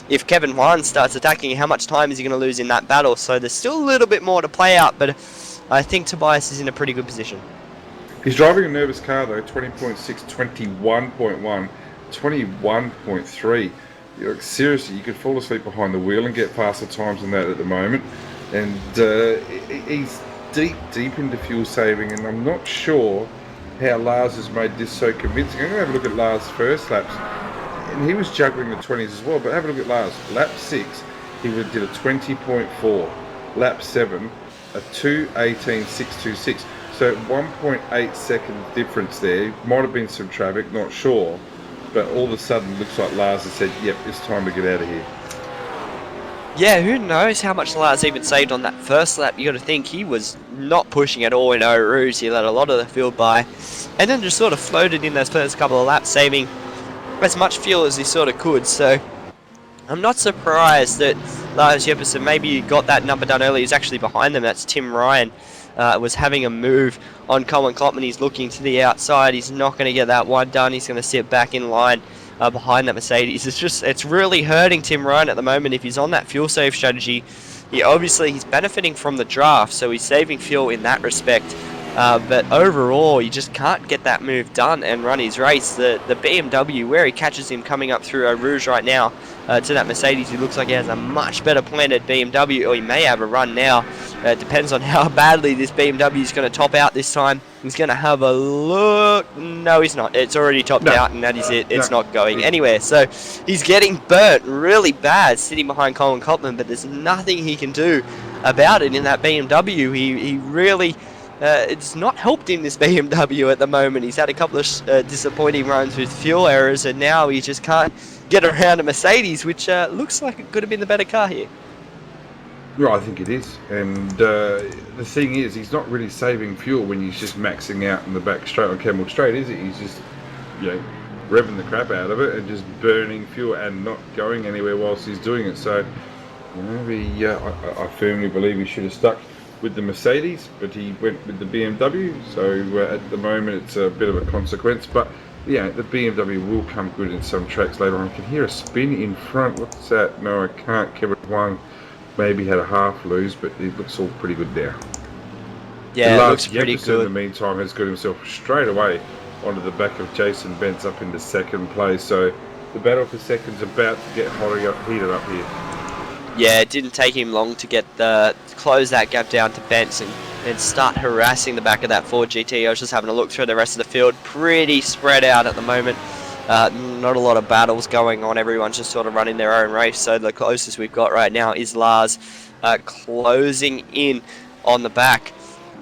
if Kevin Huang starts attacking, how much time is he going to lose in that battle? So there's still a little bit more to play out, but I think Tobias is in a pretty good position. He's driving a nervous car though, 20.6, 21.1, 21.3. Seriously, you could fall asleep behind the wheel and get faster times than that at the moment. And he's deep into fuel saving, and I'm not sure how Lars has made this so convincing. I'm going to have a look at Lars' first laps, and he was juggling the 20s as well, but have a look at Lars. Lap 6, he did a 20.4. Lap 7, a 2:18.626. So 1.8 second difference there. Might have been some traffic, not sure. But all of a sudden, looks like Lars has said, yep, it's time to get out of here. Yeah, who knows how much Lars even saved on that first lap. You got to think he was not pushing at all in Eau Rouge. He let a lot of the field by, and then just sort of floated in those first couple of laps, saving as much fuel as he sort of could. So I'm not surprised that Lars Jepsen maybe got that number done early. He's actually behind them. That's Tim Ryan. Was having a move on Colin Klopman. He's looking to the outside. He's not going to get that one done. He's going to sit back in line behind that Mercedes. It's really hurting Tim Ryan at the moment. If he's on that fuel save strategy, he's benefiting from the draft, so he's saving fuel in that respect. But overall, you just can't get that move done and run his race. The BMW, where he catches him coming up through Eau Rouge right now to that Mercedes, he looks like he has a much better planted BMW, or he may have a run now. It depends on how badly this BMW is going to top out this time. He's going to have a look. No, he's not. It's already topped out, and that is it. It's not going anywhere. So he's getting burnt really bad sitting behind Colin Klopman, but there's nothing he can do about it in that BMW. He really... it's not helped him, this BMW, at the moment. He's had a couple of disappointing runs with fuel errors, and now he just can't get around a Mercedes, which looks like it could have been the better car here. Yeah, I think it is. And the thing is, he's not really saving fuel when he's just maxing out in the back straight on Camel Straight, is he? He's just, revving the crap out of it and just burning fuel and not going anywhere whilst he's doing it. So, I firmly believe he should have stuck with the Mercedes, but he went with the BMW. So at the moment, it's a bit of a consequence. But yeah, the BMW will come good in some tracks later on. I can hear a spin in front. What's that? No, I can't. Kevin Wang maybe had a half lose, but it looks all pretty good now. Yeah, it looks pretty good. In the meantime, has got himself straight away onto the back of Jason Bentz up into second place. So the battle for second's about to get heated up here. Yeah, it didn't take him long to get close that gap down to Bentz and start harassing the back of that Ford GT. I was just having a look through the rest of the field. Pretty spread out at the moment. Not a lot of battles going on. Everyone's just sort of running their own race. So the closest we've got right now is Lars closing in on the back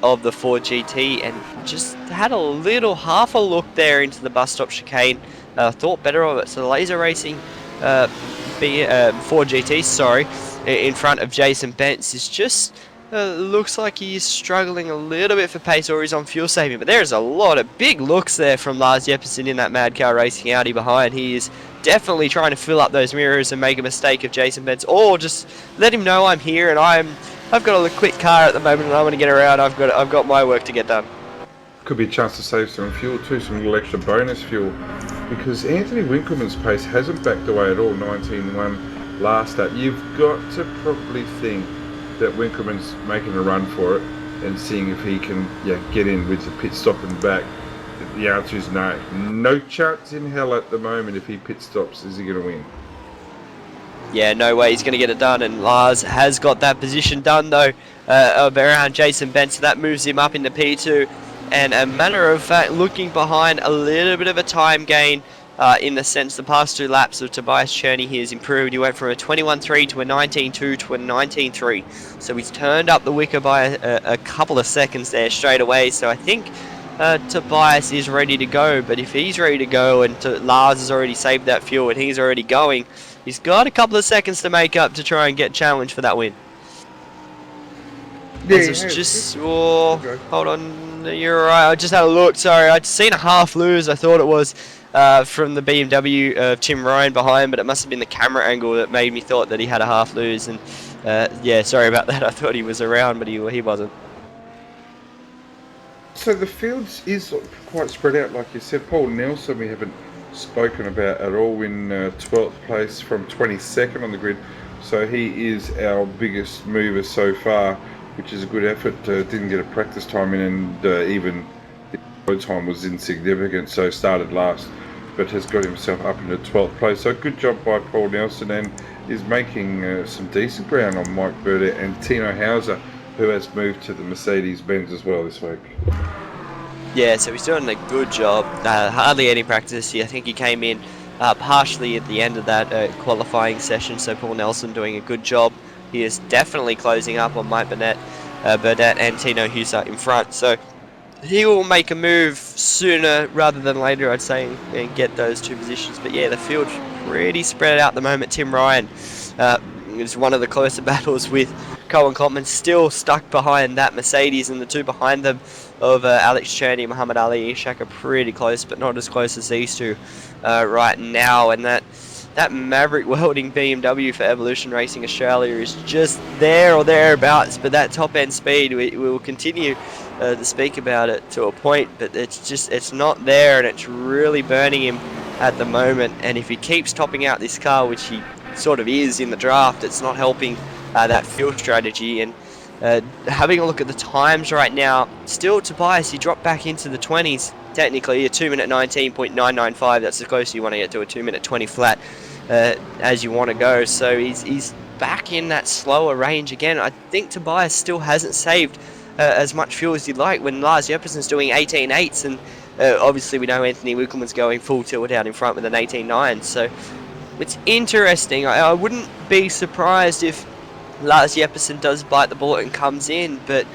of the Ford GT, and just had a little half a look there into the bus stop chicane. Thought better of it. So the Laser Racing Ford GT, sorry, in front of Jason Bentz is just looks like he's struggling a little bit for pace, or he's on fuel saving. But there's a lot of big looks there from Lars Jeppesen in that Mad Car Racing Audi behind. He is definitely trying to fill up those mirrors and make a mistake of Jason Bentz, or just let him know I'm here and I've got a quick car at the moment and I'm going to get around. I've got my work to get done. Could be a chance to save some fuel too, some little extra bonus fuel, because Anthony Winkelmann's pace hasn't backed away at all. 19.1 last lap. You've got to probably think that Winkelmann's making a run for it and seeing if he can get in with the pit stop and back. The answer is no. No chance in hell at the moment. If he pit stops, is he going to win? Yeah, no way he's going to get it done, and Lars has got that position done though around Jason Bentz, so that moves him up into P2, and a matter of fact looking behind, a little bit of a time gain in the sense the past 2 laps of Tobias Cherney he has improved. He went from a 21.3 to a 19.2 to a 19.3, so he's turned up the wicker by a couple of seconds there straight away. So I think Tobias is ready to go, but if he's ready to go and Lars has already saved that fuel and he's already going, he's got a couple of seconds to make up to try and get challenged for that win. Yeah, hold on, you're right, I just had a look, sorry, I'd seen a half lose, I thought it was from the BMW of Tim Ryan behind, but it must have been the camera angle that made me thought that he had a half lose, and yeah, sorry about that, I thought he was around, but he wasn't. So the field is quite spread out, like you said. Paul Nelson we haven't spoken about at all in 12th place from 22nd on the grid, so he is our biggest mover so far, which is a good effort. Didn't get a practice time in, and even the road time was insignificant, so started last, but has got himself up into 12th place. So good job by Paul Nelson, and is making some decent ground on Mike Burdett and Tino Hauser, who has moved to the Mercedes-Benz as well this week. Yeah, so he's doing a good job. Hardly any practice here. I think he came in partially at the end of that qualifying session, so Paul Nelson doing a good job. He is definitely closing up on Mike Burdett and Tino Hauser in front, so he will make a move sooner rather than later, I'd say, and get those 2 positions. But yeah, the field's pretty spread out at the moment. Tim Ryan is one of the closer battles with Cohen Cotman still stuck behind that Mercedes, and the 2 behind them of Alex Cherney, Muhammad Ali, Ishak are pretty close, but not as close as these 2 right now. And that Maverick welding BMW for Evolution Racing Australia is just there or thereabouts, but that top end speed, we will continue to speak about it to a point, but it's not there, and it's really burning him at the moment. And if he keeps topping out this car, which he sort of is in the draft, it's not helping that fuel strategy. And having a look at the times right now, still Tobias, he dropped back into the 20s, technically a 2-minute 19.995, that's the closest you want to get to a 2-minute 20 flat as you want to go. So he's back in that slower range again. I think Tobias still hasn't saved as much fuel as he'd like when Lars Jeppesen's doing 18.8s, and obviously we know Anthony Winkelmann's going full tilt out in front with an 18.9, so it's interesting. I wouldn't be surprised if Lars Jeppesen does bite the bullet and comes in, but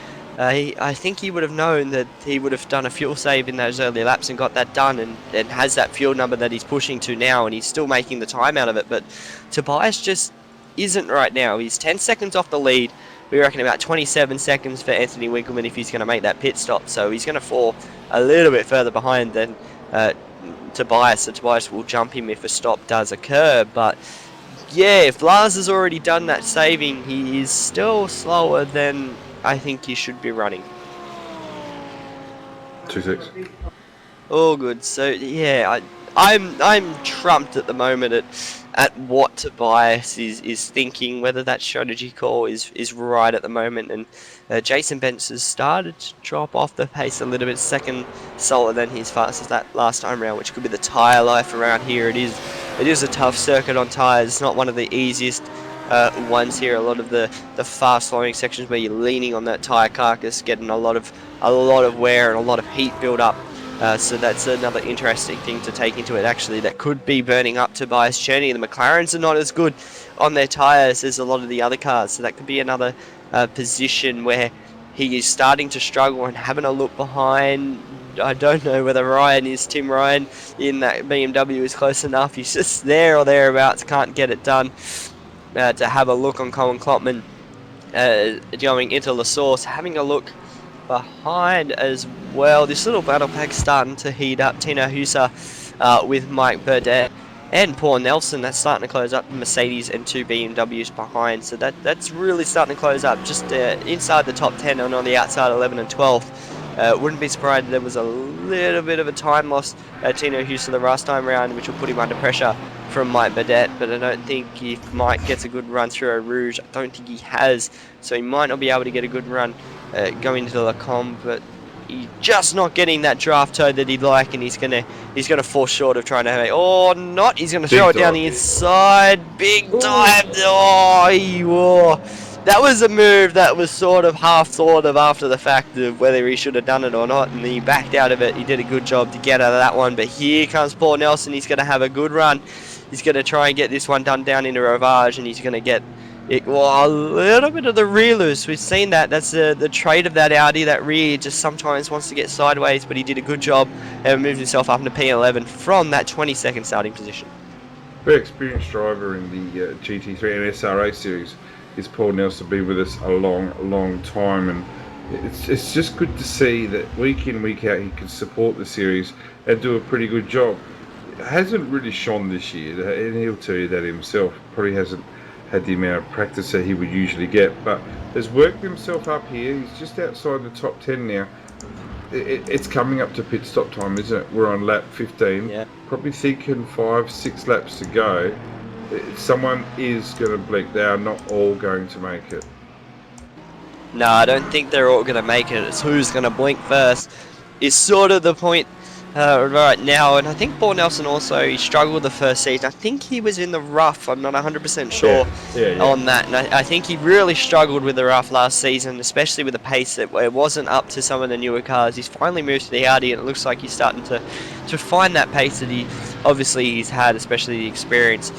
I think he would have known that he would have done a fuel save in those early laps and got that done, and has that fuel number that he's pushing to now, and he's still making the time out of it. But Tobias just isn't right now. He's 10 seconds off the lead. We reckon about 27 seconds for Anthony Winkleman if he's going to make that pit stop. So he's going to fall a little bit further behind than Tobias. So Tobias will jump him if a stop does occur. But yeah, if Lars has already done that saving, he is still slower than I think he should be running. 2.6. All good. So yeah, I'm trumped at the moment at what Tobias is thinking, whether that strategy call is right at the moment. And Jason Bentz has started to drop off the pace a little bit, second slower than his fastest that last time round, which could be the tyre life around here. It is a tough circuit on tyres. It's not one of the easiest ones here. A lot of the fast flowing sections where you're leaning on that tyre carcass, getting a lot of wear and a lot of heat build up. So that's another interesting thing to take into it, actually, that could be burning up Tobias Cherney. The McLarens are not as good on their tyres as a lot of the other cars, so that could be another position where he is starting to struggle and having a look behind. I don't know whether Tim Ryan in that BMW is close enough. He's just there or thereabouts, can't get it done. To have a look on Colin Klopman going into La Source, having a look behind as well. This little battle pack's starting to heat up. Tino Husa with Mike Burdett and Paul Nelson, that's starting to close up. Mercedes and 2 BMWs behind, so that's really starting to close up just inside the top 10 and on the outside 11 and 12. Wouldn't be surprised if there was a little bit of a time loss Tino Husa the last time round, which will put him under pressure from Mike Burdett. But I don't think if Mike gets a good run through a Rouge, I don't think he has, so he might not be able to get a good run going into the Com, but he's just not getting that draft toe that he'd like, and he's gonna fall short of trying to have it. Or not, he's gonna throw it down the inside. Big time. That was a move that was sort of half thought of after the fact of whether he should have done it or not, and he backed out of it. He did a good job to get out of that one, but here comes Paul Nelson. He's gonna have a good run. He's gonna try and get this one done down into Rovage, and he's gonna get a little bit of the rear loose. We've seen that. That's the trait of that Audi. That rear just sometimes wants to get sideways, but he did a good job and moved himself up into P11 from that 22nd starting position. Very experienced driver in the GT3 and SRA series is Paul Nelson. Been with us a long time, and it's just good to see that week in, week out he can support the series and do a pretty good job. It hasn't really shone this year, and he'll tell you that himself. Probably hasn't had the amount of practice that he would usually get, but has worked himself up here. He's just outside the top 10 now. It's coming up to pit stop time, isn't it? We're on lap 15. Yeah. Probably thinking 5-6 laps to go. Someone is going to blink. They are not all going to make it. No, I don't think they're all going to make it. It's who's going to blink first is sort of the point right now. And I think Paul Nelson also, he struggled the first season. I think he was in the rough. I'm not 100% sure on that. And I think he really struggled with the rough last season, especially with the pace that it wasn't up to some of the newer cars. He's finally moved to the Audi, and it looks like he's starting to find that pace that he's had, especially the experience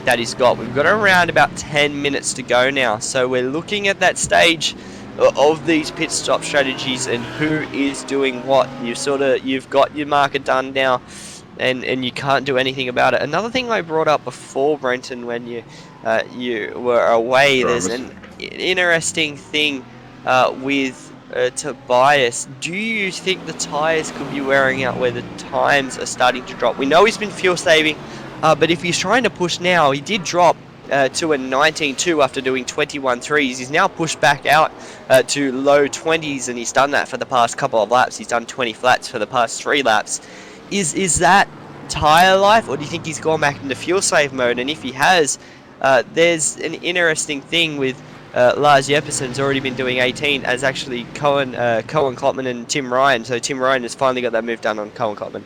that he's got. We've got around about 10 minutes to go now, so we're looking at that stage of these pit stop strategies and who is doing what. You've got your marker done now, and you can't do anything about it. Another thing I brought up before, Brenton, when you were away, there's an interesting thing with Tobias. Do you think the tyres could be wearing out where the times are starting to drop? We know he's been fuel saving, but if he's trying to push now, he did drop to a 19.2 after doing 21.3s. He's now pushed back out to low 20s, and he's done that for the past couple of laps. He's done 20 flats for the past 3 laps. Is that tyre life, or do you think he's gone back into fuel save mode? And if he has, there's an interesting thing with Lars Jeppesen's already been doing 18, as actually Cohen Klopman and Tim Ryan. So Tim Ryan has finally got that move done on Cohen Klopman.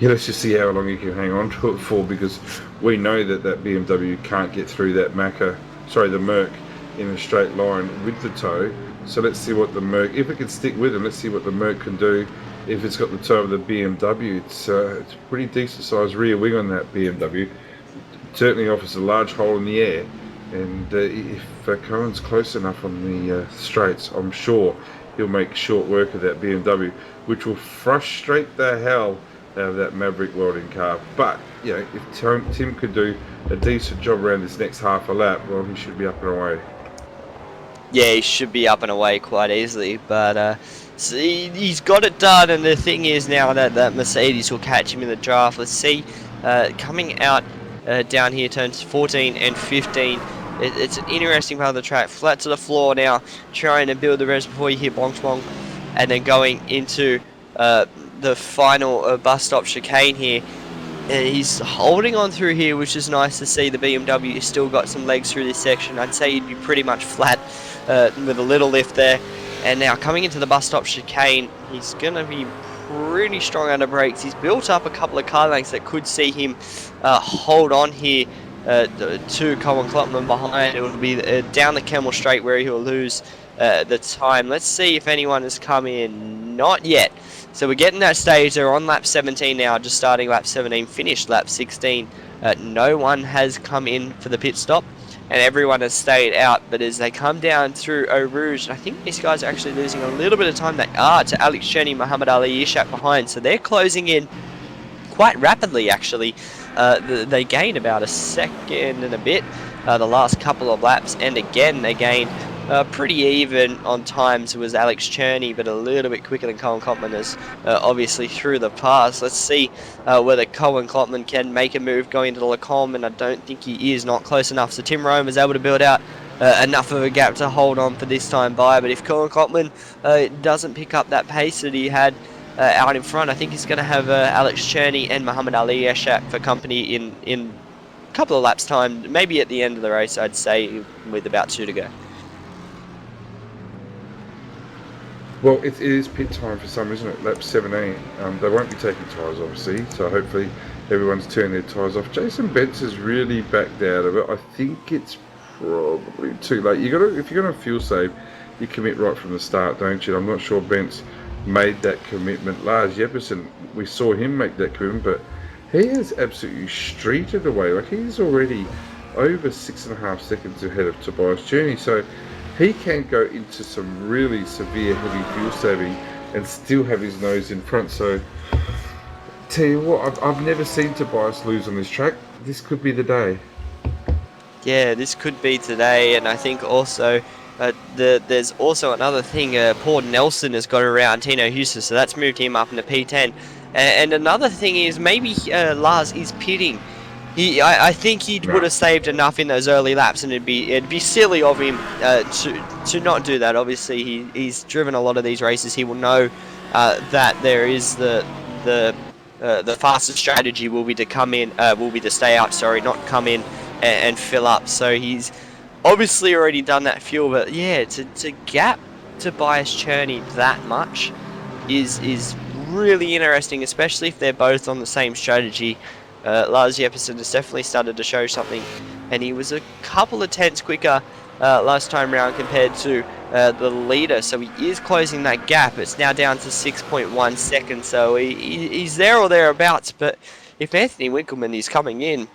Yeah, let's just see how long he can hang on to it for, because we know that BMW can't get through that the Merc in a straight line with the toe. So let's see what the Merc, if it can stick with him, let's see what the Merc can do if it's got the toe of the BMW. It's a pretty decent sized rear wing on that BMW. It certainly offers a large hole in the air, and if Cohen's close enough on the straights, I'm sure he'll make short work of that BMW, which will frustrate the hell out of that Maverick welding car. But you know, if Tim could do a decent job around this next half a lap, well, he should be up and away. Yeah, he should be up and away quite easily, but so he's got it done. And the thing is now that Mercedes will catch him in the draft. Let's see, coming out down here, turns 14 and 15. It's an interesting part of the track. Flat to the floor now, trying to build the rest before you hear bonk bonk, and then going into the final bus stop chicane here. He's holding on through here, which is nice to see. The BMW has still got some legs through this section. I'd say he'd be pretty much flat with a little lift there. And now coming into the bus stop chicane, he's going to be pretty strong under brakes. He's built up a couple of car lengths that could see him hold on here to Colin Klopman behind. It will be down the Camel Straight where he'll lose the time. Let's see if anyone has come in. Not yet. So we're getting that stage. They're on lap 17 now, just starting lap 17, finished lap 16. No one has come in for the pit stop, and everyone has stayed out. But as they come down through Eau Rouge, I think these guys are actually losing a little bit of time. They are to Alex Cherney, Muhammad Ali, Ishak behind. So they're closing in quite rapidly, actually. They gain about a second and a bit the last couple of laps, and again they gain pretty even on times. It was Alex Cherney, but a little bit quicker than Colin Klopman as obviously through the pass. Let's see whether Colin Klopman can make a move going into the Lacombe, and I don't think he is, not close enough. So Tim Rome was able to build out enough of a gap to hold on for this time by, but if Colin Klopman doesn't pick up that pace that he had out in front, I think he's going to have Alex Cherney and Muhammad Ali Eshak for company in a couple of laps time, maybe at the end of the race, I'd say, with about 2 to go. Well, it is pit time for some, isn't it? Lap 17. They won't be taking tyres, obviously, so hopefully everyone's turning their tyres off. Jason Bentz has really backed out of it. I think it's probably too late. If you're going to fuel save, you commit right from the start, don't you? I'm not sure Bentz made that commitment. Lars Jeppesen, we saw him make that commitment, but he has absolutely streeted away. Like, he's already over 6.5 seconds ahead of Tobias Cherney, so he can go into some really severe heavy fuel saving and still have his nose in front. So, tell you what, I've never seen Tobias lose on this track. This could be the day. Yeah, this could be today, and I think also there's also another thing. Paul Nelson has got around Tino Houston, so that's moved him up into P10. And another thing is maybe Lars is pitting. I think he would have saved enough in those early laps, and it'd be silly of him to not do that. Obviously, he's driven a lot of these races. He will know that there is the fastest strategy will be to stay out. Sorry, not come in and fill up. So he's obviously already done that fuel. But yeah, to gap Tobias Cherney that much is really interesting, especially if they're both on the same strategy. Lars Jeppesen has definitely started to show something, and he was a couple of tenths quicker last time round compared to the leader, so he is closing that gap. It's now down to 6.1 seconds, so he's there or thereabouts. But if Anthony Winkelman is coming in,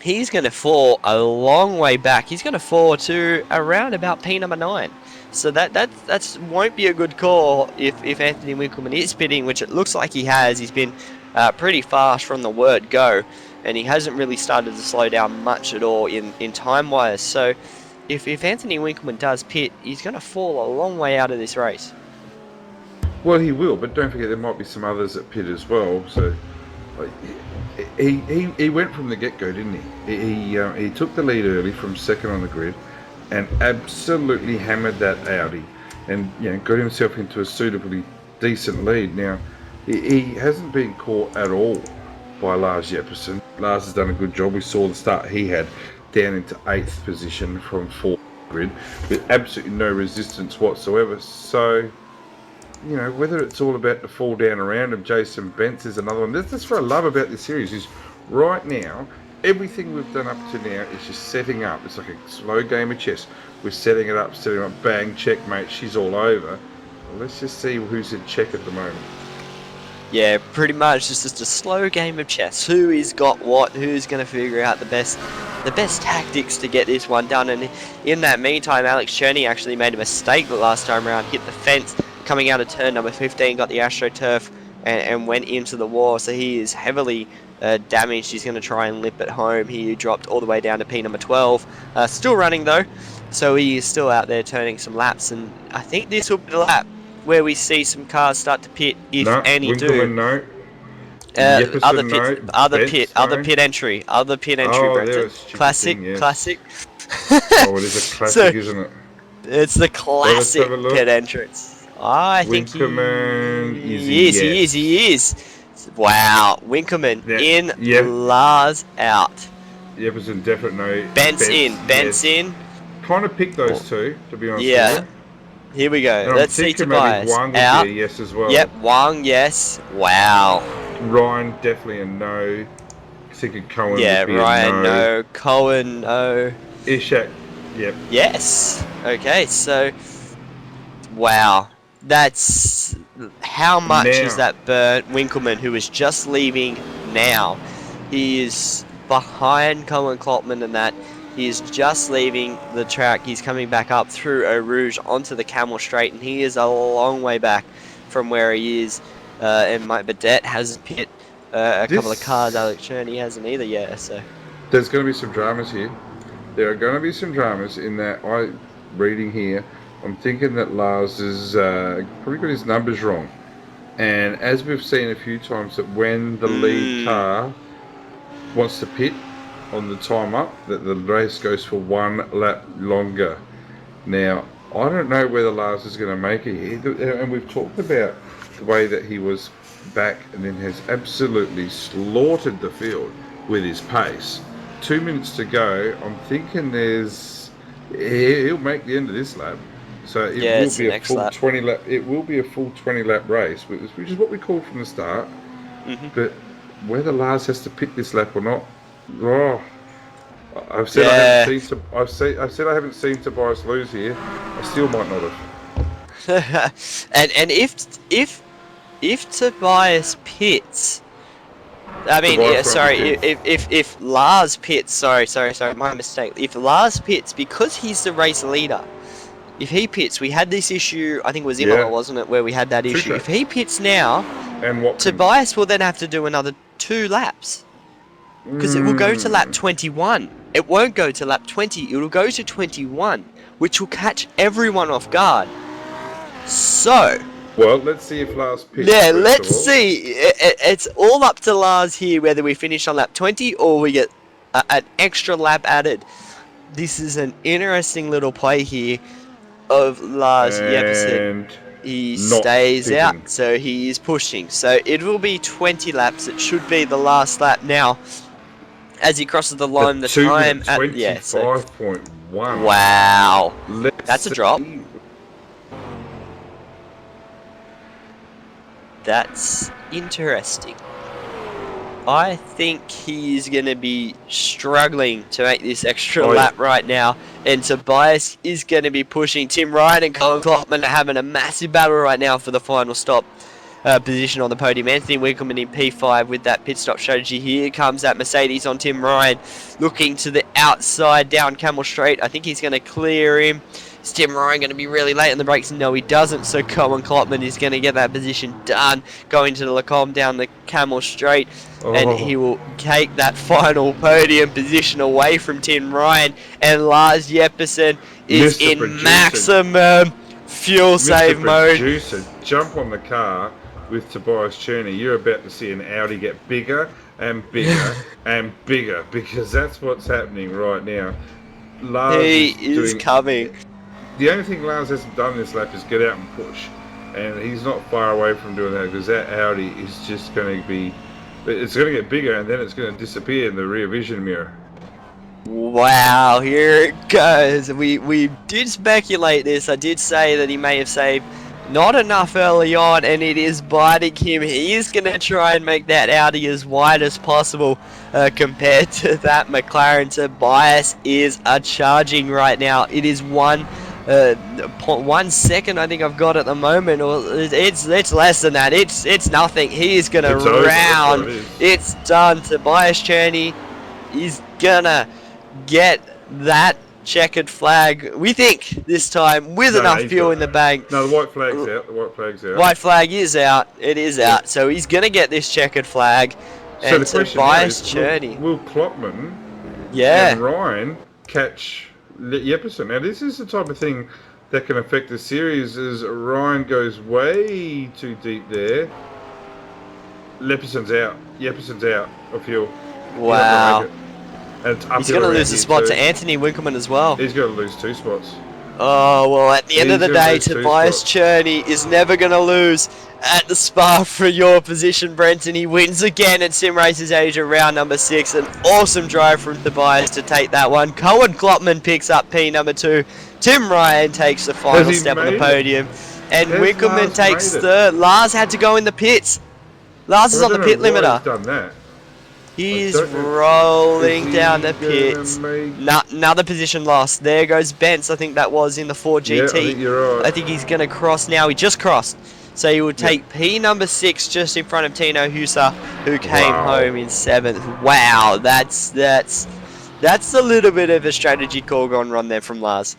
he's going to fall a long way back. He's going to fall to around about P number 9. So that won't be a good call if Anthony Winkelman is pitting, which it looks like he has. He's been pretty fast from the word go, and he hasn't really started to slow down much at all in time wise. So if Anthony Winkelman does pit, he's going to fall a long way out of this race. Well, he will, but don't forget there might be some others at pit as well. So like, he went from the get-go, didn't he? He took the lead early from second on the grid and absolutely hammered that Audi, and got himself into a suitably decent lead. Now, he hasn't been caught at all by Lars Jeppesen. Lars has done a good job. We saw the start he had down into 8th position from 4th grid with absolutely no resistance whatsoever. So, whether it's all about the fall down around him, Jason Bentz is another one. That's what I love about this series is right now, everything we've done up to now is just setting up. It's like a slow game of chess. We're setting it up, bang, checkmate, she's all over. Well, let's just see who's in check at the moment. Yeah, pretty much it's just a slow game of chess. Who is got what? Who's going to figure out the best tactics to get this one done? And in that meantime, Alex Cherney actually made a mistake the last time around, hit the fence coming out of turn number 15, got the AstroTurf and went into the wall. So he is heavily damaged. He's going to try and limp it home. He dropped all the way down to P number 12. Still running though, so he is still out there turning some laps. And I think this will be the lap where we see some cars start to pit, if No, any Winkelmann, do. no. Other Jefferson, pit, no. other Bentz, pit, no. other pit entry, Oh, there Brenton. was stupid Classic, thing, yes. classic. Oh, it is a classic, So, isn't it? it's the classic have a look. pit entrance. I think Winkelmann, he is. Wow, Winkelmann Yeah, in, yeah. Lars out. Jefferson, definite no. Bent's in, Bent's in. Kind of picked those two, to be honest Yeah. with you. Here we go. And Let's I'm see thinking maybe Tobias. Wang would Out. be a yes as well. Yep, Wang, yes. Wow. Ryan, definitely a no. Thinking Cohen Yeah, would be Ryan, a no. Cohen, no. Ishak, yep. Yes. Okay, so wow. That's how much Now. is that burnt Winkelmann, who is just leaving now. He is behind Colin Klopman and that. He is just leaving the track. He's coming back up through Eau Rouge onto the Camel Straight, and he is a long way back from where he is. And Mike Badette hasn't pit a couple of cars. Alex Cherney hasn't either yet. So There's going to be some dramas here. There are going to be some dramas in that reading here. I'm thinking that Lars is probably got his numbers wrong. And as we've seen a few times, that when the lead car wants to pit on the time up, that the race goes for one lap longer. Now, I don't know whether Lars is going to make it here. And we've talked about the way that he was back and then has absolutely slaughtered the field with his pace. 2 minutes to go. I'm thinking he'll make the end of this lap. So it will be a full lap. 20 lap. It will be a full 20 lap race, which is what we called from the start. But whether Lars has to pit this lap or not, I've said I haven't seen Tobias lose here. I still might not have. and if Tobias pits, I mean, if Lars pits, sorry, my mistake. If Lars pits, because he's the race leader, if he pits, we had this issue, I think it was Imola, wasn't it, where we had that issue. If he pits now, Tobias will then have to do another 2 laps. Because it will go to lap 21. It won't go to lap 20, it will go to 21, which will catch everyone off guard. So... Well, let's see if Lars pits. Yeah, let's see. It's all up to Lars here, whether we finish on lap 20 or we get an extra lap added. This is an interesting little play here of Lars Jeppesen. He stays out, so he is pushing. So it will be 20 laps. It should be the last lap now. As he crosses the line, the time at 25.1. Wow, that's a drop. That's interesting. I think he's going to be struggling to make this extra lap right now. And Tobias is going to be pushing. Tim Ryan and Colin Klopman are having a massive battle right now for the final stop position on the podium. Anthony Winkelmann in P5 with that pit stop strategy. Here comes that Mercedes on Tim Ryan, looking to the outside down Camel Straight. I think he's going to clear him. Is Tim Ryan going to be really late on the brakes? No, he doesn't. So Colin Klopman is going to get that position done, going to the Lacombe down the Camel Straight, and he will take that final podium position away from Tim Ryan. And Lars Jeppesen is in maximum fuel save mode. Jump on the car with Tobias Cherney. You're about to see an Audi get bigger and bigger and bigger, because that's what's happening right now. Lars is coming. The only thing Lars hasn't done this lap is get out and push, and he's not far away from doing that, because that Audi is just going to be, it's going to get bigger and then it's going to disappear in the rear vision mirror. Wow, here it goes. We did speculate this. I did say that he may have saved not enough early on, and it is biting him. He is going to try and make that Audi as wide as possible compared to that McLaren. Tobias is charging right now. It is 1 1 second I think I've got at the moment, or it's less than that. It's nothing. He is gonna It's over. That's what round. it is. It's done. Tobias Cherney is gonna get that checkered flag, we think, this time, with No, enough he's fuel got in the bank. No, the white flag's out. The white flag's out. White flag is out. It is out. So he's going to get this checkered flag. So And the question now Tobias is, Cherney. will Klopman Yeah. and Ryan catch Jeppesen? Now, this is the type of thing that can affect the series. As Ryan goes way too deep there, Leppesen's out. Jeppesen's out of fuel. Wow. And it's He's going to lose a spot to Anthony Winkelman as well. He's going to lose 2 spots. Oh, well, at the end of the day, Tobias spots. Cherney is never going to lose at the Spa for your position, Brenton. He wins again at Sim Races Asia round number 6. An awesome drive from Tobias to take that one. Cohen Klopman picks up P number 2. Tim Ryan takes the final step on the podium. And Winkelman takes third. Lars had to go in the pits. Lars is on the pit limiter. He's done that. He's rolling down the pits. Another position lost. There goes Bence. I think that was in the 4GT. Yeah, I think you're right. I think he's going to cross now. He just crossed. So he will take P number 6 just in front of Tino Husa, who came home in 7th. Wow, that's a little bit of a strategy call gone wrong there from Lars.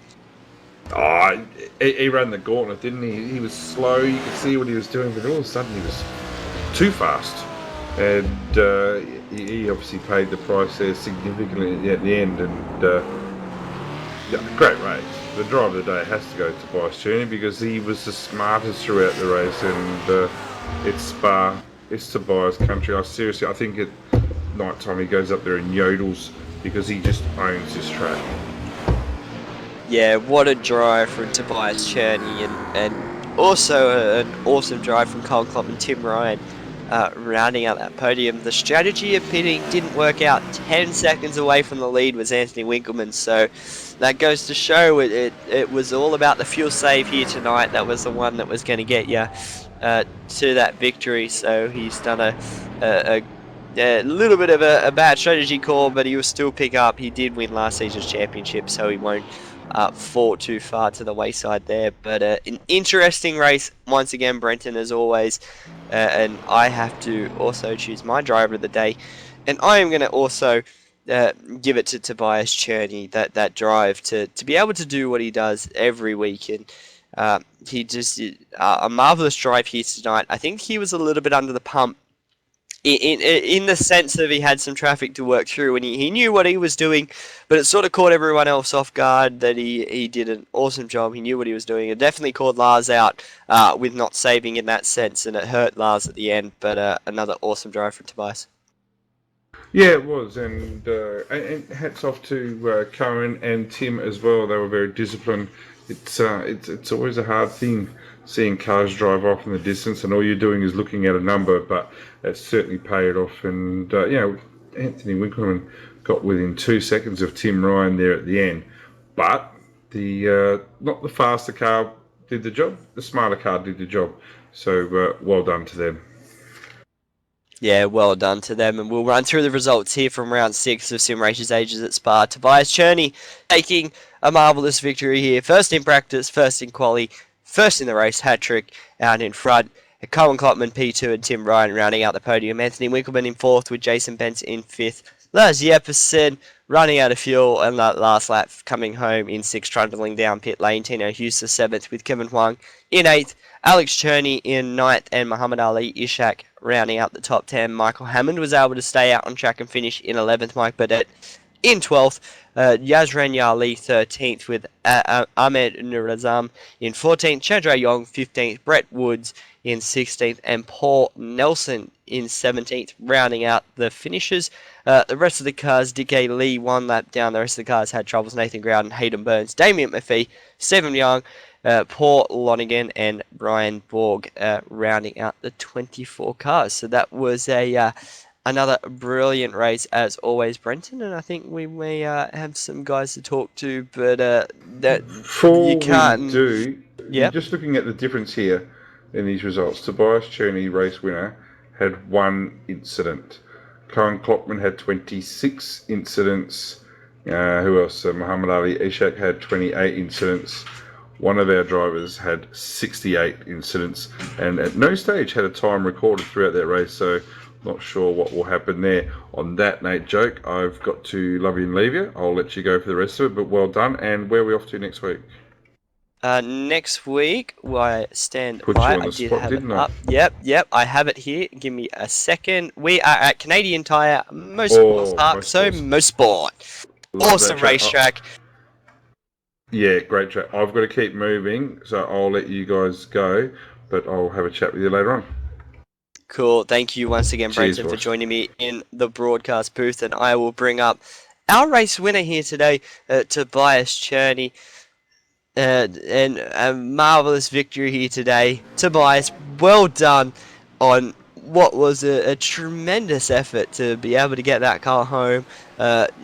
Oh, he ran the gauntlet, didn't he? He was slow. You could see what he was doing, but all of a sudden he was too fast. And he obviously paid the price there significantly at the end. And yeah, great race. The driver of the day has to go to Tobias Cherney because he was the smartest throughout the race. And it's Spa, it's Tobias country. I think at night time he goes up there and yodels because he just owns this track. Yeah, what a drive from Tobias Cherney, and also an awesome drive from Cole Klopp and Tim Ryan. Rounding out that podium. The strategy of pitting didn't work out. 10 seconds away from the lead was Anthony Winkelman, so that goes to show it was all about the fuel save here tonight. That was the one that was going to get you to that victory, so he's done a little bit of a bad strategy call, but he will still pick up. He did win last season's championship, so he won't fall too far to the wayside there. But an interesting race once again, Brenton, as always. And I have to also choose my driver of the day, and I am going to also give it to Tobias Cherney, that drive to be able to do what he does every week. And he just did a marvellous drive here tonight. I think he was a little bit under the pump in the sense that he had some traffic to work through, and he knew what he was doing, but it sort of caught everyone else off guard that he did an awesome job. He knew what he was doing. It definitely called Lars out with not saving in that sense, and it hurt Lars at the end, but another awesome drive from Tobias. Yeah, it was, and hats off to Cohen and Tim as well. They were very disciplined. It's always a hard thing seeing cars drive off in the distance, and all you're doing is looking at a number, but it certainly paid off. And Anthony Winkelman got within 2 seconds of Tim Ryan there at the end, but the not the faster car did the job, the smarter car did the job. So well done to them. Yeah, well done to them, and we'll run through the results here from round 6 of Sim Races Ages at Spa. Tobias Cherney taking a marvellous victory here. First in practice, first in quali, first in the race, hat-trick out in front. Cohen Klopman P2 and Tim Ryan rounding out the podium. Anthony Winkelman in 4th with Jason Bence in 5th. Lars Jeppesen running out of fuel and that last lap coming home in 6th, trundling down pit lane. Tino Husa 7th with Kevin Huang in 8th. Alex Cherney in 9th and Muhammad Ali Ishak rounding out the top 10. Michael Hammond was able to stay out on track and finish in 11th. Mike Burdett in 12th. Yazran Yali 13th with Ahmed Nurazam in 14th. Chandra Yong 15th. Brett Woods in 16th. And Paul Nelson in 17th, rounding out the finishes. The rest of the cars, Dick A. Lee 1 lap down. The rest of the cars had troubles. Nathan Grouden, Hayden Burns, Damien McPhee, Stephen Young, Paul Lonigan and Brian Borg rounding out the 24 cars. So that was another brilliant race as always, Brenton, and I think we may have some guys to talk to, but that Before you can't we do, yep. Just looking at the difference here in these results, Tobias Cherney, race winner, had 1 incident. Cohen Klopman had 26 incidents. Who else? Muhammad Ali Ishak had 28 incidents. one of our drivers had 68 incidents, and at no stage had a time recorded throughout that race. So, not sure what will happen there. On that, Nate, joke, I've got to love you and leave you. I'll let you go for the rest of it, but well done. And where are we off to next week? Next week, I stand Put by. you on I the did spot, have it didn't I? up. Yep, I have it here. Give me a second. We are at Canadian Tire Motorsports Oh, Park, so Motorsports. Motorsport. Love Awesome that track. racetrack. Yeah, great track. I've got to keep moving, so I'll let you guys go, but I'll have a chat with you later on. Cool. Thank you once again, Cheers, Brenton, for boss. joining me in the broadcast booth. And I will bring up our race winner here today, Tobias Cherney. And a marvellous victory here today. Tobias, well done on what was a tremendous effort to be able to get that car home.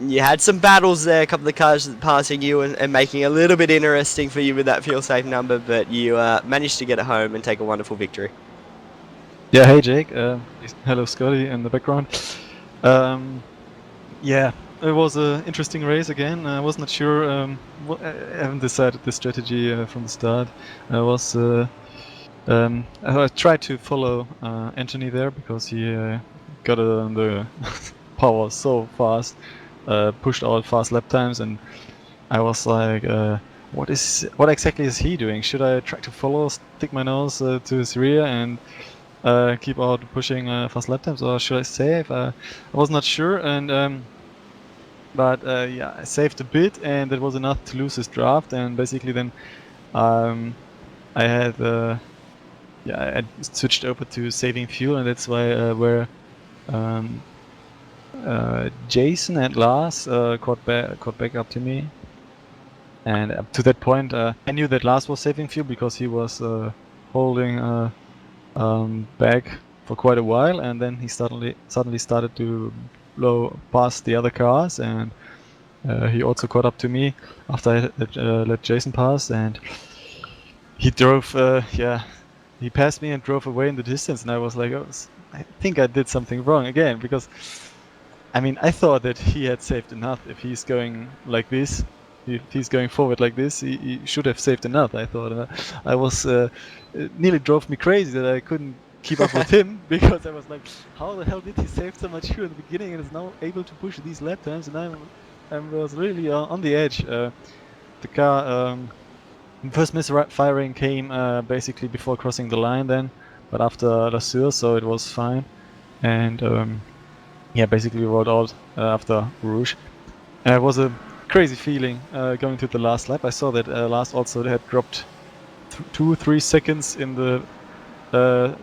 You had some battles there, a couple of cars passing you and making it a little bit interesting for you with that fuel safe number, but you managed to get it home and take a wonderful victory. Yeah, hey Jake. Hello Scotty in the background. Yeah, it was an interesting race again. I was not sure. I haven't decided the strategy from the start. I tried to follow Anthony there because he got the power so fast, pushed out fast lap times, and I was like, what exactly is he doing? Should I try to follow, stick my nose to his rear and keep out pushing fast lap times, or should I save? I was not sure, and but yeah, I saved a bit, and that was enough to lose his draft. And basically, then I had I switched over to saving fuel, and that's why where um, Jason and Lars caught back up to me. And up to that point, I knew that Lars was saving fuel because he was holding back for quite a while, and then he suddenly started to blow past the other cars, and he also caught up to me after I let Jason pass, and he drove. He passed me and drove away in the distance, and I was like, oh, I think I did something wrong again, because I mean, I thought that he had saved enough. If he's going like this, if he's going forward like this, he should have saved enough. I thought. I was it nearly drove me crazy that I couldn't keep up with him, because I was like, how the hell did he save so much fuel in the beginning and is now able to push these lap times? And I was really on the edge. The car, first misfiring came basically before crossing the line then, but after La Sueur, so it was fine. And yeah, basically we rolled out after Rouge. And it was a crazy feeling going to the last lap. I saw that Lars also had dropped 2-3 seconds in the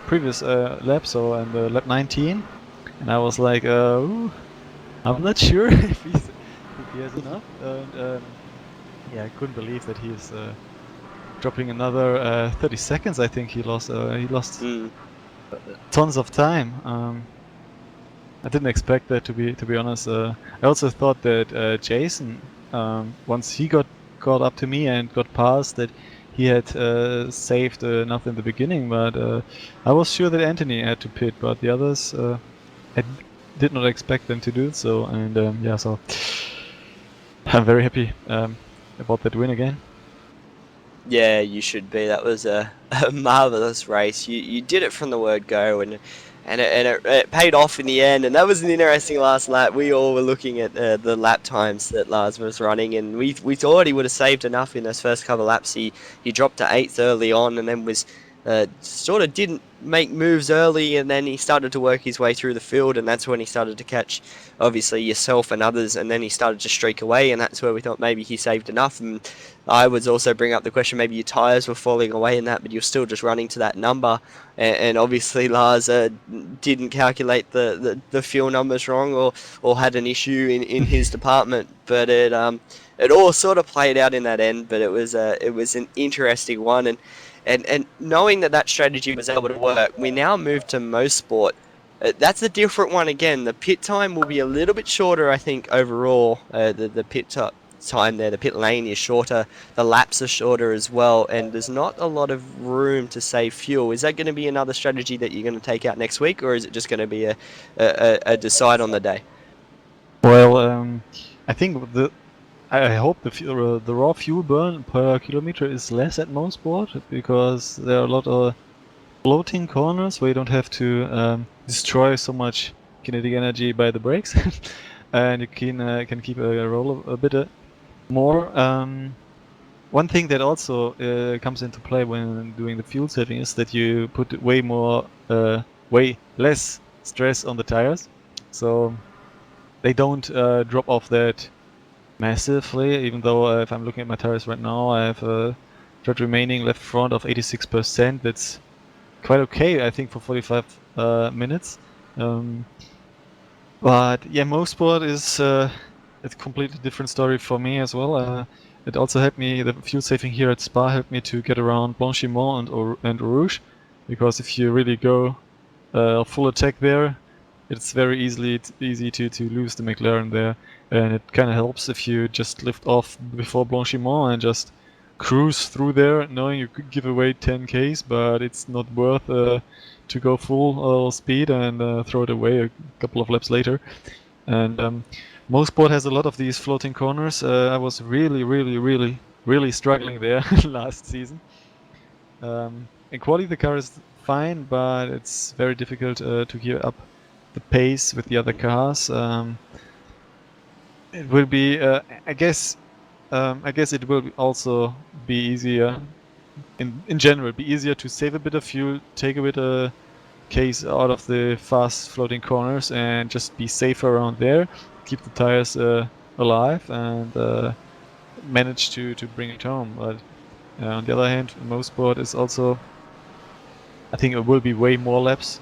previous lap, so in the lap 19. And I was like, ooh, I'm not sure if he has enough. And yeah, I couldn't believe that he's dropping another 30 seconds. I think he lost tons of time. I didn't expect that, to be honest. I also thought that Jason, once he got caught up to me and got past, that he had saved enough in the beginning, but I was sure that Anthony had to pit, but the others, I did not expect them to do so, and yeah, so I'm very happy about that win again. Yeah, you should be. That was a marvelous race. You did it from the word go, and it paid off in the end. And that was an interesting last lap. We all were looking at the lap times that Lars was running, and we thought he would have saved enough in those first couple of laps. He dropped to 8th early on, and then was sort of didn't make moves early, and then he started to work his way through the field, and that's when he started to catch, obviously, yourself and others, and then he started to streak away, and that's where we thought maybe he saved enough. And I would also bring up the question, maybe your tyres were falling away in that, but you're still just running to that number, and obviously Lars didn't calculate the fuel numbers wrong, or had an issue in his department, but it all sort of played out in that end. But it was an interesting one, and knowing that strategy was able to work, we now move to Motorsport. That's a different one again. The pit time will be a little bit shorter, I think, overall. The pit time there, the pit lane is shorter, the laps are shorter as well, and there's not a lot of room to save fuel. Is that going to be another strategy that you're going to take out next week, or is it just going to be a decide on the day? Well, I think I hope the raw fuel burn per kilometer is less at Motorsport, because there are a lot of floating corners where you don't have to destroy so much kinetic energy by the brakes, and you can keep a roll a bit more. One thing that also comes into play when doing the fuel saving is that you put way less stress on the tires, so they don't drop off that massively. Even though if I'm looking at my tires right now, I have a tread remaining left front of 86%. That's quite okay, I think, for 45 minutes. But yeah, Mosport is a completely different story for me as well. It also helped me, the fuel saving here at Spa helped me to get around Blanchimont and Eau Rouge, because if you really go full attack there, it's very easy to lose the McLaren there, and it kind of helps if you just lift off before Blanchimont and just cruise through there, knowing you could give away 10Ks, but it's not worth to go full speed and throw it away a couple of laps later. And Mosport has a lot of these floating corners. I was really struggling there last season. In quality, the car is fine, but it's very difficult to keep up the pace with the other cars. It will be, I guess it will also be easier, in general, be easier to save a bit of fuel, take a bit of case out of the fast floating corners, and just be safer around there, keep the tires alive, and manage to bring it home. But on the other hand, Mosport is also, I think it will be way more laps.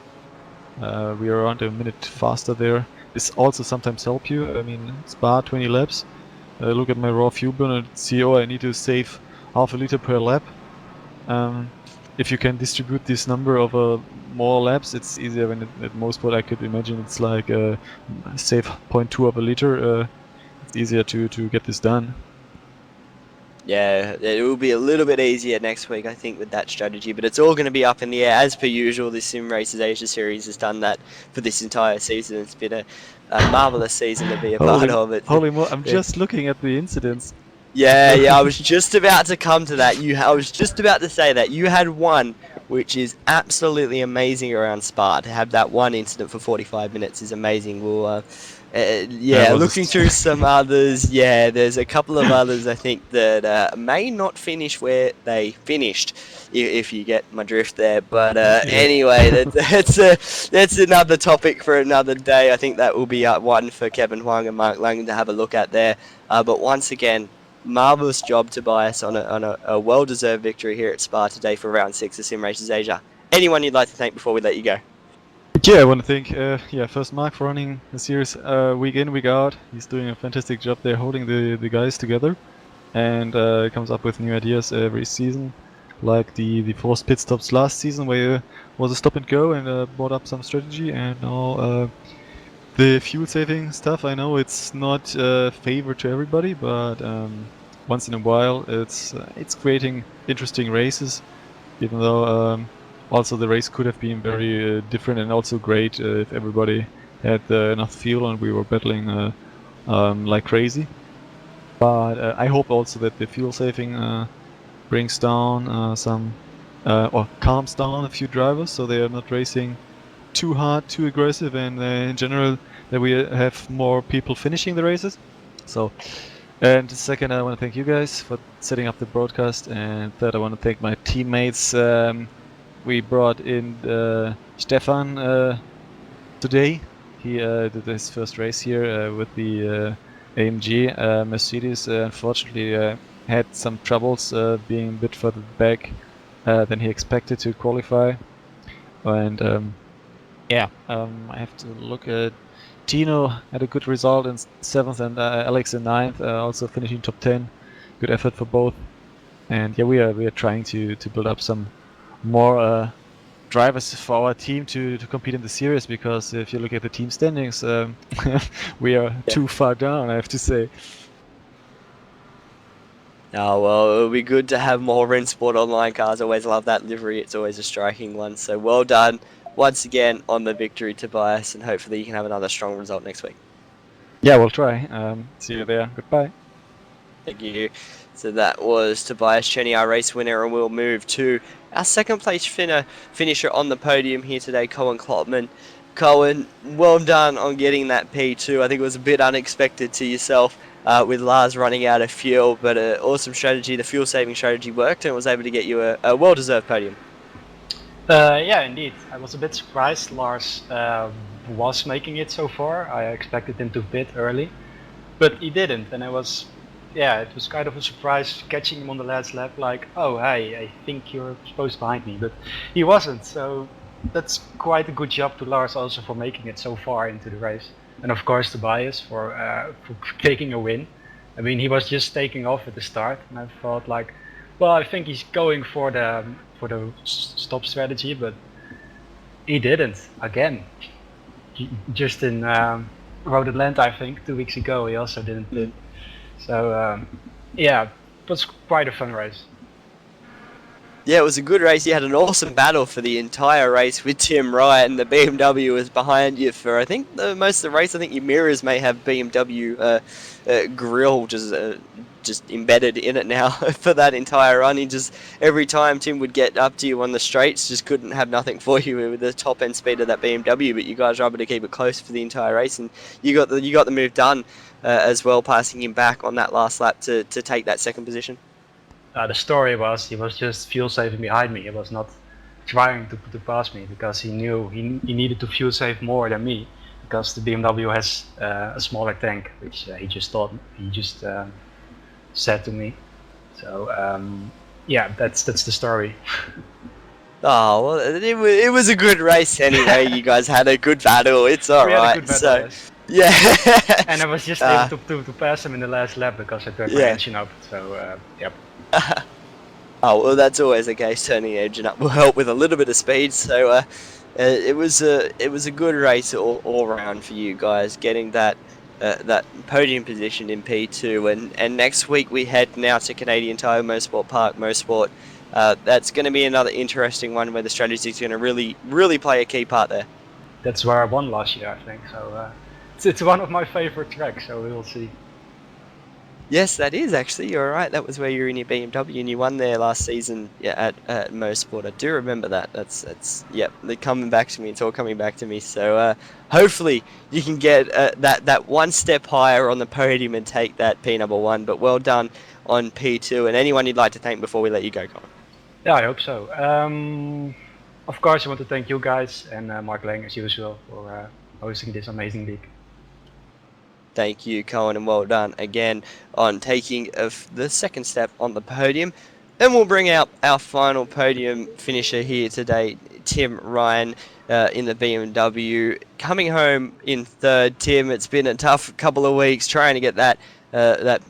We are around a minute faster there. This also sometimes help you. I mean, Spa 20 laps. Look at my raw fuel burn and see, oh, I need to save half a liter per lap. If you can distribute this number over more laps, it's easier. When at Mosport, I could imagine it's like save 0.2 of a liter. It's easier to get this done. Yeah, it will be a little bit easier next week, I think, with that strategy, but it's all going to be up in the air. As per usual, the Sim Racers Asia Series has done that for this entire season. It's been a marvellous season to be a part of it. Holy mo! I'm just looking at the incidents. Yeah, I was just about to come to that. I was just about to say that. You had one which is absolutely amazing around Spa. To have that one incident for 45 minutes is amazing. We'll, looking through some others, there's a couple of others I think that may not finish where they finished, if you get my drift there. But anyway, that's another topic for another day. I think that will be one for Kevin Huang and Mark Lang to have a look at there. But once again, marvellous job, Tobias, on a well-deserved victory here at Spa today for round 6 of Sim Racers Asia. Anyone you'd like to thank before we let you go? Yeah, I want to thank first Mark for running the series week in, week out. He's doing a fantastic job there, holding the guys together, and comes up with new ideas every season, like the forced pit stops last season, where was a stop and go and brought up some strategy, and now the fuel saving stuff. I know it's not favored to everybody, but once in a while it's creating interesting races, even though also the race could have been very different and also great if everybody had enough fuel and we were battling like crazy. But I hope also that the fuel saving brings down or calms down a few drivers, so they are not racing too hard, too aggressive, and in general that we have more people finishing the races. So, and second, I want to thank you guys for setting up the broadcast, and third, I want to thank my teammates. We brought in Stefan today. He did his first race here with the AMG Mercedes. Unfortunately, had some troubles being a bit further back than he expected to qualify. And I have to look at Tino. Had a good result in 7th, and Alex in 9th, also finishing top 10. Good effort for both. And yeah, we are trying to build up some more drivers for our team to compete in the series, because if you look at the team standings, we are too far down, I have to say. Oh, well, it'll be good to have more Rennsport Online cars. Always love that livery. It's always a striking one. So well done once again on the victory, Tobias, and hopefully you can have another strong result next week. Yeah, we'll try. See you there. Goodbye. Thank you. So that was Tobias Cheney, our race winner, and we'll move to our second place finisher on the podium here today, Cohen Klopman. Cohen, well done on getting that P2. I think it was a bit unexpected to yourself with Lars running out of fuel, but an awesome strategy. The fuel saving strategy worked and was able to get you a well-deserved podium. Yeah, indeed. I was a bit surprised Lars was making it so far. I expected him to pit early, but he didn't, and it was kind of a surprise catching him on the last lap, like, oh hey, I think you're supposed behind me, but he wasn't, so that's quite a good job to Lars also for making it so far into the race. And of course Tobias for taking a win. I mean, he was just taking off at the start, and I thought like, well, I think he's going for the stop strategy, but he didn't again. Just in Road Atlanta, I think 2 weeks ago, he also didn't pit. So yeah, it was quite a fun race. Yeah, it was a good race. You had an awesome battle for the entire race with Tim Wright, and the BMW was behind you for, I think, most of the race. I think your mirrors may have BMW grill just embedded in it now for that entire run. He just, every time Tim would get up to you on the straights, just couldn't have nothing for you with the top end speed of that BMW. But you guys were able to keep it close for the entire race, and you got the move done as well, passing him back on that last lap to take that second position. The story was he was just fuel saving behind me. He was not trying to pass me because he knew he needed to fuel save more than me, because the BMW has a smaller tank, which he just said to me. So yeah, that's the story. Oh, well, it was a good race anyway. You guys had a good battle. It's all right. So yeah. And I was just able to pass him in the last lap because I turned my engine up. So yep. Oh, well, that's always the case. Turning the engine up will help with a little bit of speed. So it was a good race all around for you guys, getting that podium position in P2. And next week we head now to Canadian Tire Motorsport Park Motorsport. That's going to be another interesting one where the strategy is going to really play a key part there. That's where I won last year, I think. So it's one of my favorite tracks. So we will see. Yes, that is actually. You're right. That was where you were in your BMW and you won there last season at Motorsport. I do remember that. That's yep. They're coming back to me. It's all coming back to me. So hopefully you can get that one step higher on the podium and take that P number 1. But well done on P2. And anyone you'd like to thank before we let you go, Colin? Yeah, I hope so. Of course, I want to thank you guys and Mark Lang as usual for hosting this amazing league. Thank you, Cohen, and well done again on taking the second step on the podium. And we'll bring out our final podium finisher here today, Tim Ryan in the BMW. Coming home in third, Tim, it's been a tough couple of weeks trying to get that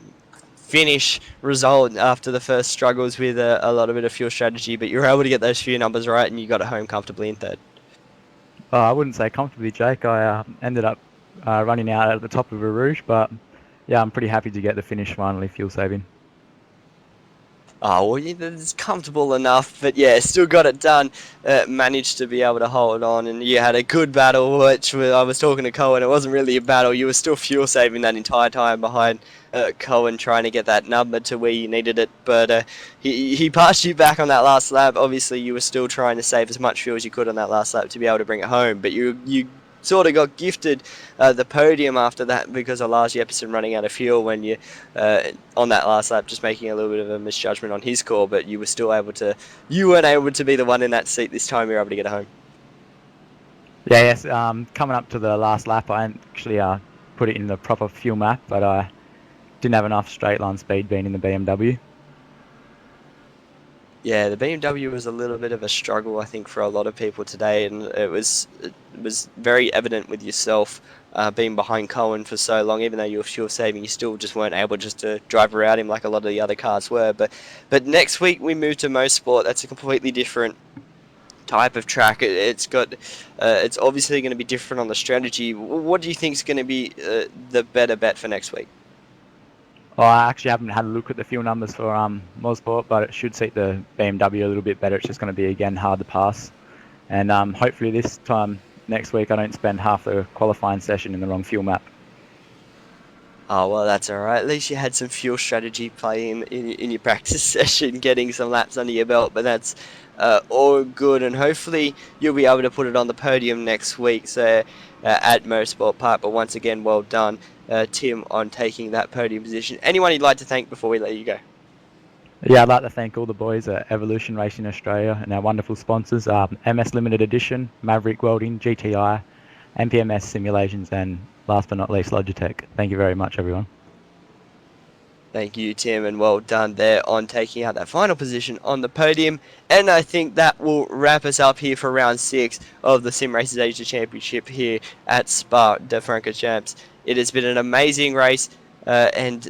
finish result after the first struggles with a lot of fuel strategy, but you were able to get those few numbers right and you got it home comfortably in third. I wouldn't say comfortably, Jake. I ended up running out at the top of a Rouge, but yeah, I'm pretty happy to get the finish finally, fuel saving. Oh, well, it's comfortable enough, but yeah, still got it done. Managed to be able to hold on, and you had a good battle, which I was talking to Cohen. It wasn't really a battle. You were still fuel saving that entire time behind Cohen, trying to get that number to where you needed it. But he passed you back on that last lap. Obviously, you were still trying to save as much fuel as you could on that last lap to be able to bring it home. But you sort of got gifted the podium after that because of Lars Jeppesen running out of fuel when you on that last lap, just making a little bit of a misjudgment on his call, but you were still you weren't able to be the one in that seat this time. You were able to get it home. Yeah, yes. Coming up to the last lap, I actually put it in the proper fuel map, but I didn't have enough straight line speed being in the BMW. Yeah, the BMW was a little bit of a struggle, I think, for a lot of people today, and it was very evident with yourself being behind Cohen for so long. Even though you were fuel saving, you still just weren't able just to drive around him like a lot of the other cars were. But next week we move to Motorsport. That's a completely different type of track. It's obviously going to be different on the strategy. What do you think is going to be the better bet for next week? Well, I actually haven't had a look at the fuel numbers for Motorsport, but it should suit the BMW a little bit better. It's just going to be, again, hard to pass. And hopefully this time next week I don't spend half the qualifying session in the wrong fuel map. Oh, well, that's all right. At least you had some fuel strategy play in your practice session, getting some laps under your belt. But that's all good, and hopefully you'll be able to put it on the podium next week. So at Motorsport Park. But once again, well done, Tim, on taking that podium position. Anyone you'd like to thank before we let you go? Yeah, I'd like to thank all the boys at Evolution Racing Australia and our wonderful sponsors, MS Limited Edition, Maverick Welding, GTI, MPMS Simulations, and last but not least, Logitech. Thank you very much, everyone. Thank you, Tim, and well done there on taking out that final position on the podium. And I think that will wrap us up here for round 6 of the Sim Racers Asia Championship here at Spa-de-Francorchamps. It has been an amazing race. And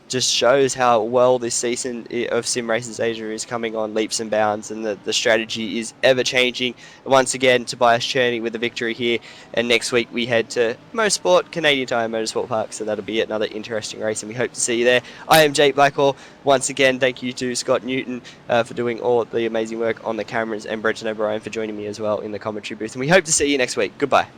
just shows how well this season of Sim Racers Asia is coming on leaps and bounds, and the strategy is ever changing. Once again, Tobias Cherney with the victory here, and next week we head to Motorsport, Canadian Tire Motorsport Park, so that'll be another interesting race, and we hope to see you there. I am Jake Blackhall. Once again, thank you to Scott Newton for doing all the amazing work on the cameras, and Brenton O'Brien for joining me as well in the commentary booth, and we hope to see you next week. Goodbye.